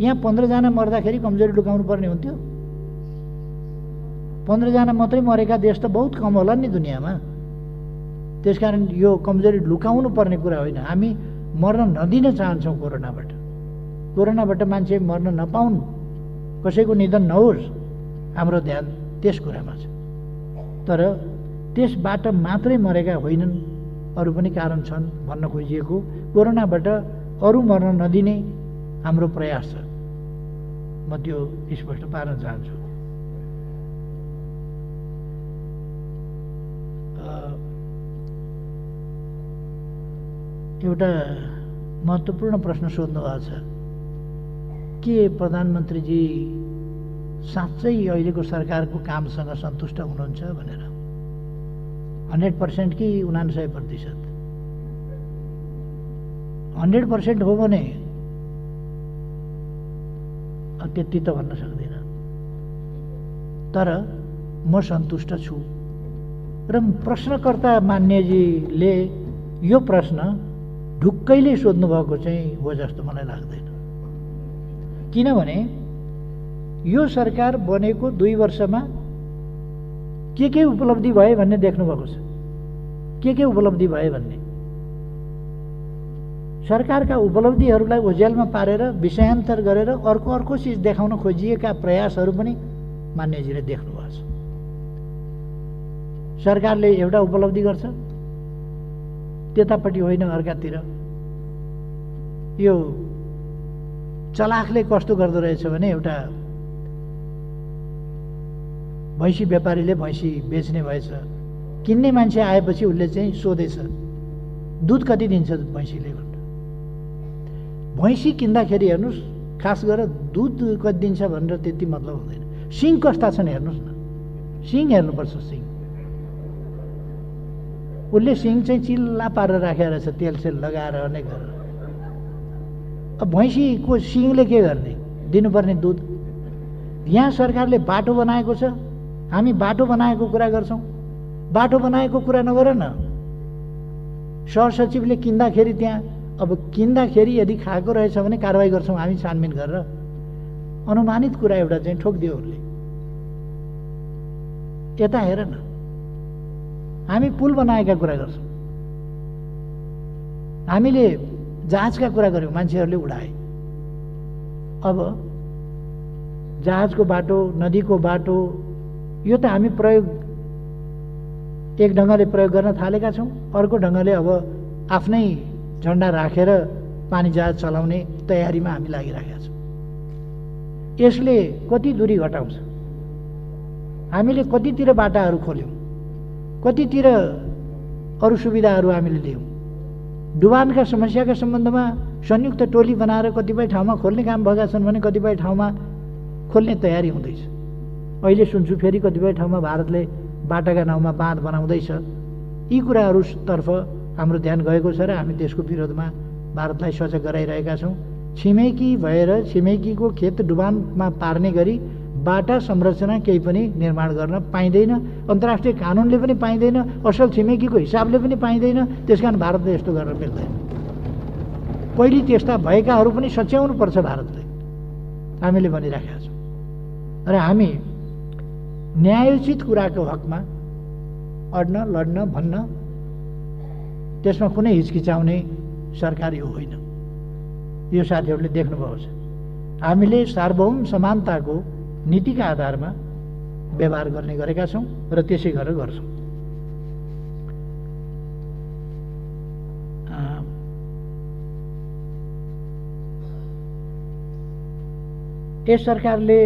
यहाँ 15 जना मर्दाखेरि कमजोरी लुकाउनु पर्ने हुन्थ्यो? 15 जना मात्रै मरेका देश त बहुत कम होला नि दुनियाँमा। त्यसकारण यो कमजोरी लुकाउनु पर्ने कुरा होइन। हामी मर्न नदिन चाहन्छौँ कोरोनाबाट, कोरोनाबाट मान्छे मर्न नपाउन्, कसैको निधन नहोस्, हाम्रो ध्यान त्यस कुरामा छ। तर त्यसबाट मात्रै मरेका होइनन्, अरू पनि कारण छन् भन्न खोजिएको। कोरोनाबाट अरू मर्न नदिने हाम्रो प्रयास छ, म त्यो स्पष्ट पार्न चाहन्छु। एउटा महत्त्वपूर्ण प्रश्न सोध्नु भएको छ, के प्रधानमन्त्रीजी साँच्चै अहिलेको सरकारको कामसँग सन्तुष्ट हुनुहुन्छ भनेर। 100% कि 99%? 100% हो भने त्यति त भन्न सक्दिनँ, तर म सन्तुष्ट छु। र प्रश्नकर्ता मान्यजीले यो प्रश्न ढुक्कैले सोध्नु भएको चाहिँ हो जस्तो मलाई लाग्दैन। किनभने यो सरकार बनेको 2 वर्षमा के उपलब्धि भए भन्ने देख्नु भएको छ। के उपलब्धि भए भन्ने, सरकारका उपलब्धिहरूलाई ओझेलमा पारेर विषयान्तर गरेर अर्को चिज देखाउन खोजिएका प्रयासहरू पनि मान्यजीले देख्नु भएको छ। सरकारले एउटा उपलब्धि गर्छ, त्यतापट्टि होइन अर्कातिर। यो चलाखले कस्तो गर्दो रहेछ भने, एउटा भैँसी व्यापारीले भैँसी बेच्ने भएछ, किन्ने मान्छे आएपछि उसले चाहिँ सोधेछ दुध कति दिन्छ भैँसीले भनेर। भैँसी किन्दाखेरि हेर्नुहोस्, खास गरेर दुध कति दिन्छ भनेर त्यति मतलब हुँदैन, सिङ कस्ता छन् हेर्नुहोस् न, सिङ हेर्नुपर्छ। सिङ उसले सिङ चाहिँ चिल्ला पारेर राखेर रहेछ, तेलसेल लगाएर अनेक गरेर। अब भैँसीको सिङले के गर्ने, दिनुपर्ने दुध। यहाँ सरकारले बाटो बनाएको छ, हामी बाटो बनाएको कुरा गर्छौँ, बाटो बनाएको कुरा नगर न। सहसचिवले किन्दाखेरि त्यहाँ, अब किन्दाखेरि यदि खाएको रहेछ भने कारवाही गर्छौँ हामी छानबिन गरेर। अनुमानित कुरा एउटा चाहिँ ठोकिदियो उसले। यता हेर न, हामी पुल बनाएका कुरा गर्छौँ, हामीले जहाजका कुरा गऱ्यौँ, मान्छेहरूले उडाए। अब जहाजको बाटो, नदीको बाटो, यो त हामी प्रयोग एक ढङ्गले प्रयोग गर्न थालेका छौँ, अर्को ढङ्गले अब आफ्नै झन्डा राखेर पानी जहाज चलाउने तयारीमा हामी लागिरहेका छौँ। यसले कति दूरी घटाउँछ, हामीले कतितिर बाटाहरू खोल्यौँ, कतितिर अरू सुविधाहरू हामीले लियौँ। डुबानका समस्याका सम्बन्धमा संयुक्त टोली बनाएर कतिपय ठाउँमा खोल्ने काम भएका छन् भने कतिपय ठाउँमा खोल्ने तयारी हुँदैछ। अहिले सुन्छु फेरि कतिपय ठाउँमा भारतले बाटाका नाउँमा बाँध बनाउँदैछ। यी कुराहरूतर्फ हाम्रो ध्यान गएको छ र हामी त्यसको विरोधमा भारतलाई सजग गराइरहेका छौँ। छिमेकी भएर छिमेकीको खेत डुबानमा पार्ने गरी बाटा संरचना केही पनि निर्माण गर्न पाइँदैन, अन्तर्राष्ट्रिय कानुनले पनि पाइँदैन, असल छिमेकीको हिसाबले पनि पाइँदैन। त्यसकारण भारतले यस्तो गर्न मिल्दैन। पहिले त्यस्ता भएकाहरू पनि सच्याउनुपर्छ भारतले, हामीले भनिराखेका छौँ। र हामी न्यायोचित कुराको हकमा अड्न लड्न भन्न त्यसमा कुनै हिचकिचाउने सरकार यो होइन। यो साथीहरूले देख्नुभएको छ। हामीले सार्वभौम समानताको नीतिका आधारमा व्यवहार गर्ने गरेका छौँ र त्यसै गरेर गर्छौँ। यस सरकारले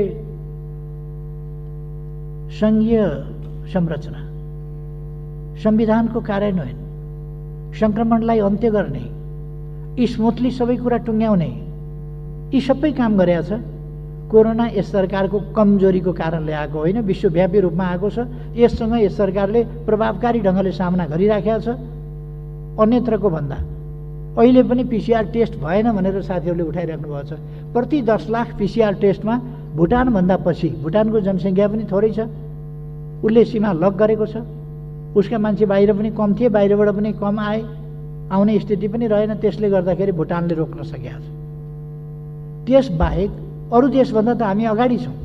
सङ्घीय संरचना, संविधानको कार्यान्वयन, सङ्क्रमणलाई अन्त्य गर्ने, स्मुथली सबै कुरा टुङ्ग्याउने यी सबै काम गरेका छ। कोरोना यस सरकारको कमजोरीको कारणले आएको होइन, विश्वव्यापी रूपमा आएको छ। यससँग यस सरकारले प्रभावकारी ढङ्गले सामना गरिराखेका छ। अन्यत्रको भन्दा अहिले पनि पिसिआर टेस्ट भएन भनेर साथीहरूले उठाइराख्नु भएको छ। प्रति 10 लाख पिसिआर टेस्टमा भुटानभन्दा पछि, भुटानको जनसङ्ख्या पनि थोरै छ, उसले सीमा लक गरेको छ। उसका मान्छे बाहिर पनि कम थिए, बाहिरबाट पनि कम आए, आउने स्थिति पनि रहेन। त्यसले गर्दाखेरि भुटानले रोक्न सकेका छ। त्यसबाहेक अरू देशभन्दा त हामी अगाडि छौँ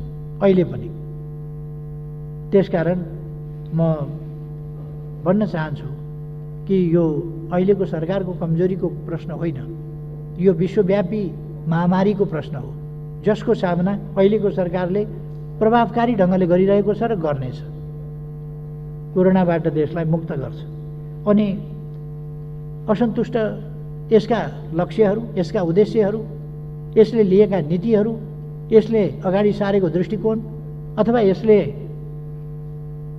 अहिले पनि। त्यसकारण म भन्न चाहन्छु कि यो अहिलेको सरकारको कमजोरीको प्रश्न होइन, यो विश्वव्यापी महामारीको प्रश्न हो, जसको सामना अहिलेको सरकारले प्रभावकारी ढङ्गले गरिरहेको छ र गर्नेछ। कोरोनाबाट देशलाई मुक्त गर्छ। अनि असन्तुष्ट यसका लक्ष्यहरू, यसका उद्देश्यहरू, यसले लिएका नीतिहरू, यसले अगाडि सारेको दृष्टिकोण अथवा यसले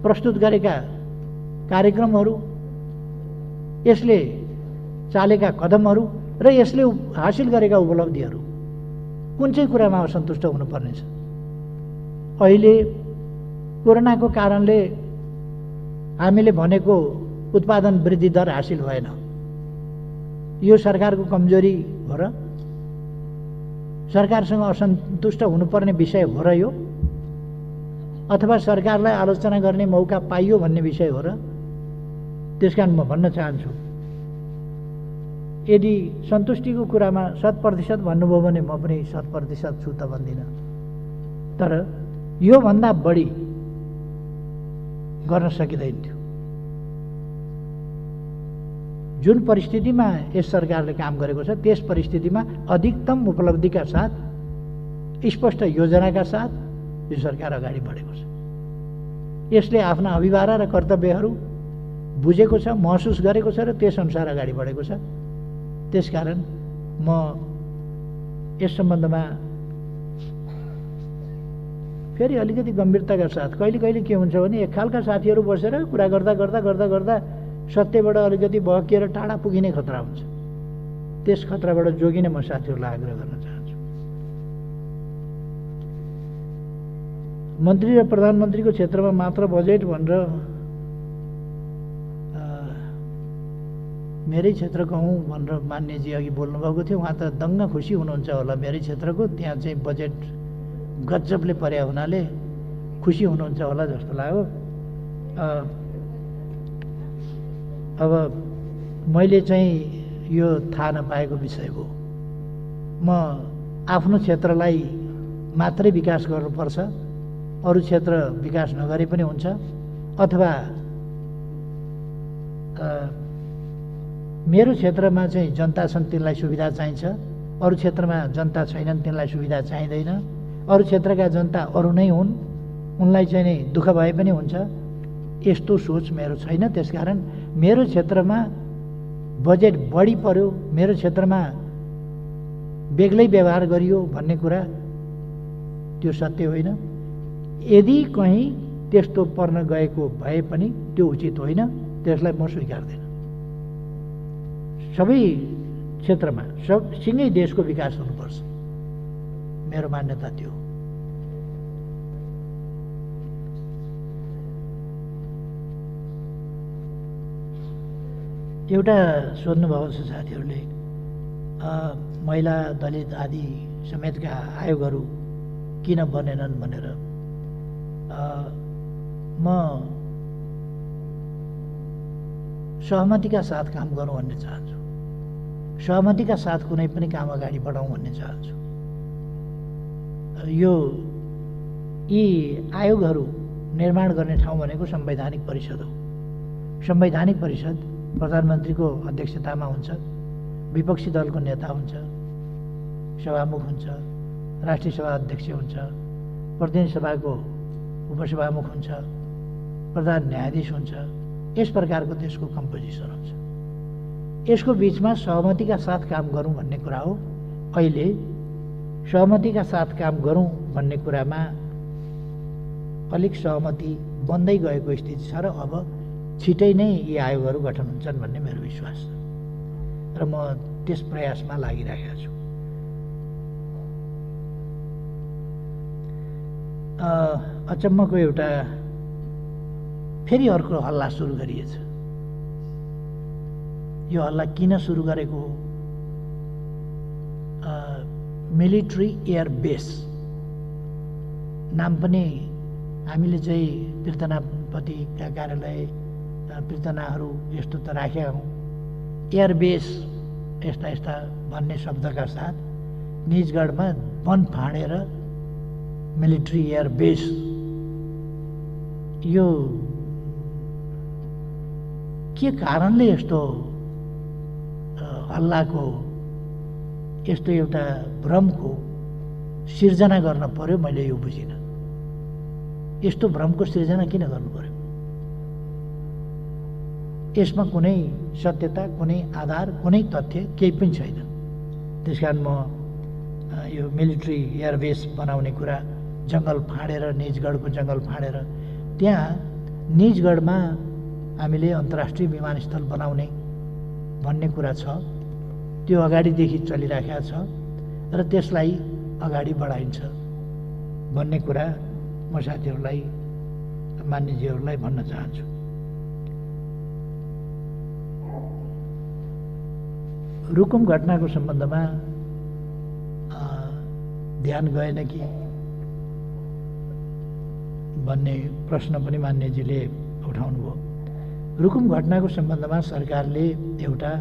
प्रस्तुत गरेका कार्यक्रमहरू, यसले चालेका कदमहरू र यसले हासिल गरेका उपलब्धिहरू, कुन चाहिँ कुरामा असन्तुष्ट हुनुपर्नेछ? अहिले कोरोनाको कारणले हामीले भनेको उत्पादन वृद्धि दर हासिल भएन। यो सरकारको कमजोरी हो र सरकारसँग असन्तुष्ट हुनुपर्ने विषय हो र यो, अथवा सरकारलाई आलोचना गर्ने मौका पाइयो भन्ने विषय हो र? त्यसकारण म भन्न चाहन्छु, यदि सन्तुष्टिको कुरामा 100% भन्नुभयो भने म पनि 100% छु त भन्दिनँ, तर योभन्दा बढी गर्न सकिँदैन थियो। जुन परिस्थितिमा यस सरकारले काम गरेको छ त्यस परिस्थितिमा अधिकतम उपलब्धिका साथ, स्पष्ट योजनाका साथ यो सरकार अगाडि बढेको छ। यसले आफ्ना अभिभारा र कर्तव्यहरू बुझेको छ, महसुस गरेको छ र त्यसअनुसार अगाडि बढेको छ। त्यसकारण म यस सम्बन्धमा फेरि अलिकति गम्भीरताका साथ, कहिले कहिले के हुन्छ भने एक खालका साथीहरू बसेर कुरा गर्दा गर्दा गर्दा गर्दा सत्यबाट अलिकति बहकिएर टाढा पुगिने खतरा हुन्छ। त्यस खतराबाट जोगिन म साथीहरूलाई आग्रह गर्न चाहन्छु। मन्त्री र प्रधानमन्त्रीको क्षेत्रमा मात्र बजेट भनेर मेरै क्षेत्रको हुँ भनेर मान्यजी अघि बोल्नुभएको थियो। उहाँ त दङ्ग खुसी हुनुहुन्छ होला मेरै क्षेत्रको, त्यहाँ चाहिँ बजेट गजबले पर्या हुनाले खुसी हुनुहुन्छ होला जस्तो लाग्यो। अब मैले चाहिँ यो थाहा नपाएको विषय हो। म आफ्नो क्षेत्रलाई मात्रै विकास गर्नुपर्छ, अरू क्षेत्र विकास नगरे पनि हुन्छ, अथवा मेरो क्षेत्रमा चाहिँ जनता छन् तिनलाई सुविधा चाहिन्छ, अरू क्षेत्रमा जनता छैनन् तिनलाई सुविधा चाहिँदैन, अरू क्षेत्रका जनता अरू नै हुन्, उनलाई चाहिँ नै दुःख भए पनि हुन्छ, यस्तो सोच मेरो छैन। त्यसकारण मेरो क्षेत्रमा बजेट बढी पर्यो, मेरो क्षेत्रमा बेग्लै व्यवहार गरियो भन्ने कुरा त्यो सत्य होइन। यदि कहीँ त्यस्तो पर्न गएको भए पनि त्यो उचित होइन, त्यसलाई म स्वीकार्दैन। सबै क्षेत्रमा सँगै देशको विकास हुनुपर्छ। मेरो मान्यता त्यो। एउटा सोध्नुभएको छ साथीहरूले, महिला दलित आदि समेतका आयोगहरू किन बनेनन् भनेर। म सहमतिका साथ काम गरौँ भन्ने चाहन्छु। सहमतिका साथ कुनै पनि काम अगाडि बढाउँ भन्ने चाहन्छु। यी आयोगहरू निर्माण गर्ने ठाउँ भनेको संवैधानिक परिषद हो। संवैधानिक परिषद प्रधानमन्त्रीको अध्यक्षतामा हुन्छ, विपक्षी दलको नेता हुन्छ, सभामुख हुन्छ, राष्ट्रिय सभा अध्यक्ष हुन्छ, प्रतिनिधि सभाको उपसभामुख हुन्छ, प्रधान न्यायाधीश हुन्छ। यस प्रकारको त्यसको कम्पोजिसन हुन्छ। यसको बिचमा सहमतिका साथ काम गरौँ भन्ने कुरा हो। अहिले सहमतिका साथ काम गरौँ भन्ने कुरामा अलिक सहमति बन्दै गएको स्थिति छ र अब छिटै नै यी आयोगहरू गठन हुन्छन् भन्ने मेरो विश्वास छ र म त्यस प्रयासमा लागिरहेको छु। अचम्मको एउटा फेरि अर्को हल्ला सुरु गरिएछ। यो हल्ला किन सुरु गरेको हो? मिलिट्री एयर बेस नाम पनि हामीले चाहिँ पीर्तनापतिका कार्यालय पीर्तनाहरू यस्तो त राखेका हौँ। एयरबेस यस्ता यस्ता भन्ने शब्दका साथ निजगढमा वन फाँडेर मिलिट्री एयरबेस, यो के कारणले यस्तो हल्लाको यस्तो एउटा भ्रमको सिर्जना गर्न पर्यो? मैले यो बुझिनँ। यस्तो भ्रमको सिर्जना किन गर्नु पर्यो? यसमा कुनै सत्यता, कुनै आधार, कुनै तथ्य केही पनि छैन। त्यसकारण म यो मिलिट्री एयरबेस बनाउने कुरा, जङ्गल फाँडेर, निजगढको जङ्गल फाँडेर त्यहाँ निजगढमा हामीले अन्तर्राष्ट्रिय विमानस्थल बनाउने भन्ने कुरा छ, त्यो अगाडिदेखि चलिराखेको छ र त्यसलाई अगाडि बढाइन्छ भन्ने कुरा म साथीहरूलाई, मान्यजीहरूलाई भन्न चाहन्छु। रुकुम घटनाको सम्बन्धमा ध्यान गएन कि भन्ने प्रश्न पनि मान्यजीले उठाउनु भयो। रुकुम घटनाको सम्बन्धमा सरकारले एउटा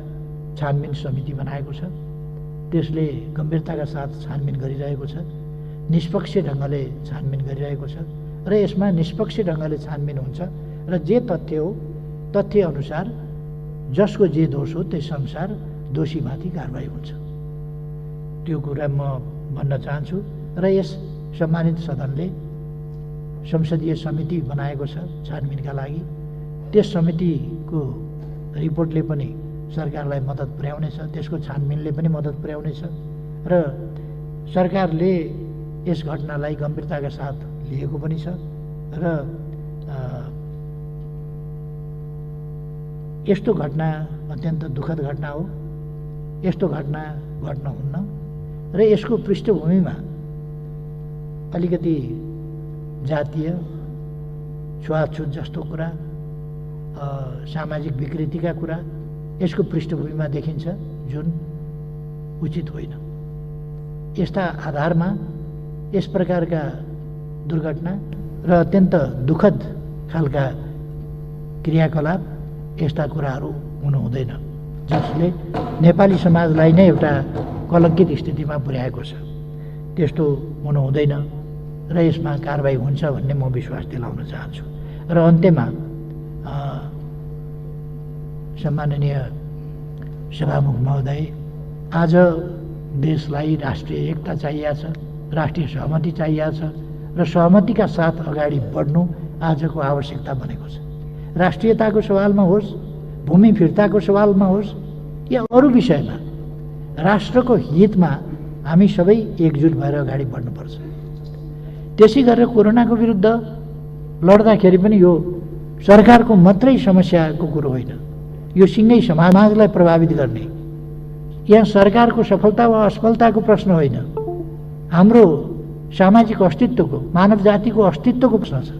छानबिन समिति बनाएको छ। त्यसले गम्भीरताका साथ छानबिन गरिरहेको छ, निष्पक्ष ढङ्गले छानबिन गरिरहेको छ र यसमा निष्पक्ष ढङ्गले छानबिन हुन्छ र जे तथ्य हो तथ्य अनुसार जसको जे दोष हो त्यस अनुसार दोषीमाथि कारबाही हुन्छ। त्यो कुरा म भन्न चाहन्छु र यस सम्मानित सदनले संसदीय समिति बनाएको छ छानबिनका लागि। त्यस समितिको रिपोर्टले पनि सरकारलाई मद्दत पुर्याउनेछ, त्यसको छानबिनले पनि मद्दत पुर्याउनेछ र सरकारले यस घटनालाई गम्भीरताका साथ लिएको पनि छ र यस्तो घटना अत्यन्त दुःखद घटना हो। यस्तो घटना घट्न हुन्न र यसको पृष्ठभूमिमा अलिकति जातीय छुवाछुत जस्तो कुरा, सामाजिक विकृतिका कुरा यसको पृष्ठभूमिमा देखिन्छ, जुन उचित होइन। यस्ता आधारमा यस प्रकारका दुर्घटना र अत्यन्त दुःखद खालका क्रियाकलाप, यस्ता कुराहरू हुनु हुँदैन, जसले नेपाली समाजलाई नै एउटा कलङ्कित स्थितिमा पुर्याएको छ। त्यस्तो हुनु हुँदैन र यसमा कारबाही हुन्छ भन्ने म विश्वास दिलाउन चाहन्छु। र अन्त्यमा सम्माननीय सभामुख महोदय, आज देशलाई राष्ट्रिय एकता चाहिएको छ, राष्ट्रिय सहमति चाहिएको छ र सहमतिका साथ अगाडि बढ्नु आजको आवश्यकता बनेको छ। राष्ट्रियताको सवालमा होस्, भूमि फिर्ताको सवालमा होस् या अरू विषयमा राष्ट्रको हितमा हामी सबै एकजुट भएर अगाडि बढ्नुपर्छ। त्यसै गरेर कोरोनाको विरुद्ध लड्दाखेरि पनि यो सरकारको मात्रै समस्याको कुरो होइन, यो सिँगै समाजलाई प्रभावित गर्ने यहाँ सरकारको सफलता वा असफलताको प्रश्न होइन, हाम्रो सामाजिक अस्तित्वको, मानव जातिको अस्तित्वको प्रश्न छ।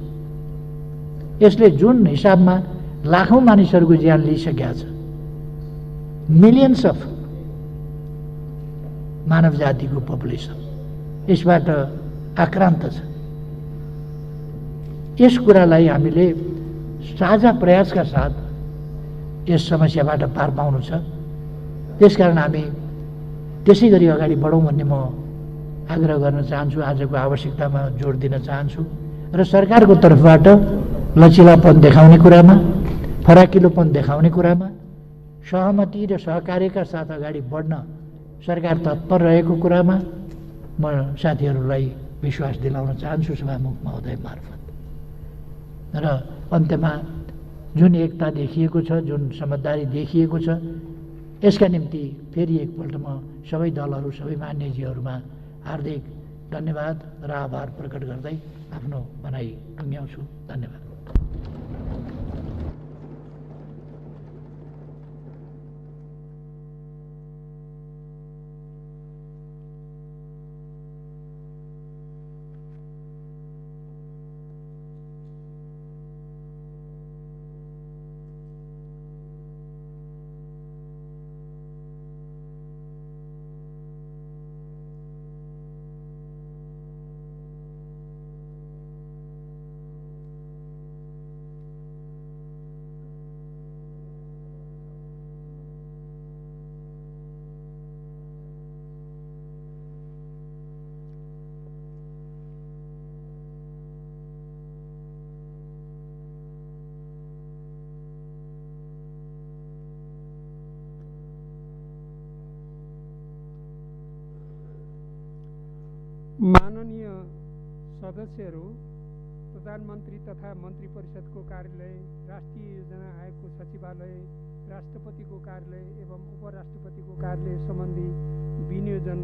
यसले जुन हिसाबमा लाखौँ मानिसहरूको ज्यान लिइसकेका छ, मिलियन्स अफ मानव जातिको पपुलेसन यसबाट आक्रान्त छ। यस कुरालाई हामीले साझा प्रयासका साथ यस समस्याबाट पार पाउनु छ। त्यसकारण हामी त्यसै गरी अगाडि बढौँ भन्ने म आग्रह गर्न चाहन्छु, आजको आवश्यकतामा जोड दिन चाहन्छु र सरकारको तर्फबाट लचिलापन देखाउने कुरामा, फराकिलोपन देखाउने कुरामा, सहमति र सहकार्यका साथ अगाडि बढ्न सरकार तत्पर रहेको कुरामा म साथीहरूलाई विश्वास दिलाउन चाहन्छु सभामुख महोदय मार्फत। र अन्त्यमा जुन एकता देखिएको छ, जुन समझदारी देखिएको छ, यसका निम्ति फेरि एकपल्ट म सबै दलहरू, सबै मान्यजीहरूमा हार्दिक धन्यवाद र आभार प्रकट गर्दै आफ्नो भनाइ टुङ्ग्याउँछु। धन्यवाद। माननीय सदस्यहरू, प्रधानमन्त्री तथा मन्त्री परिषदको कार्यालय, राष्ट्रिय योजना आयोगको सचिवालय, राष्ट्रपतिको कार्यालय एवं उपराष्ट्रपतिको कार्यालय सम्बन्धी विनियोजन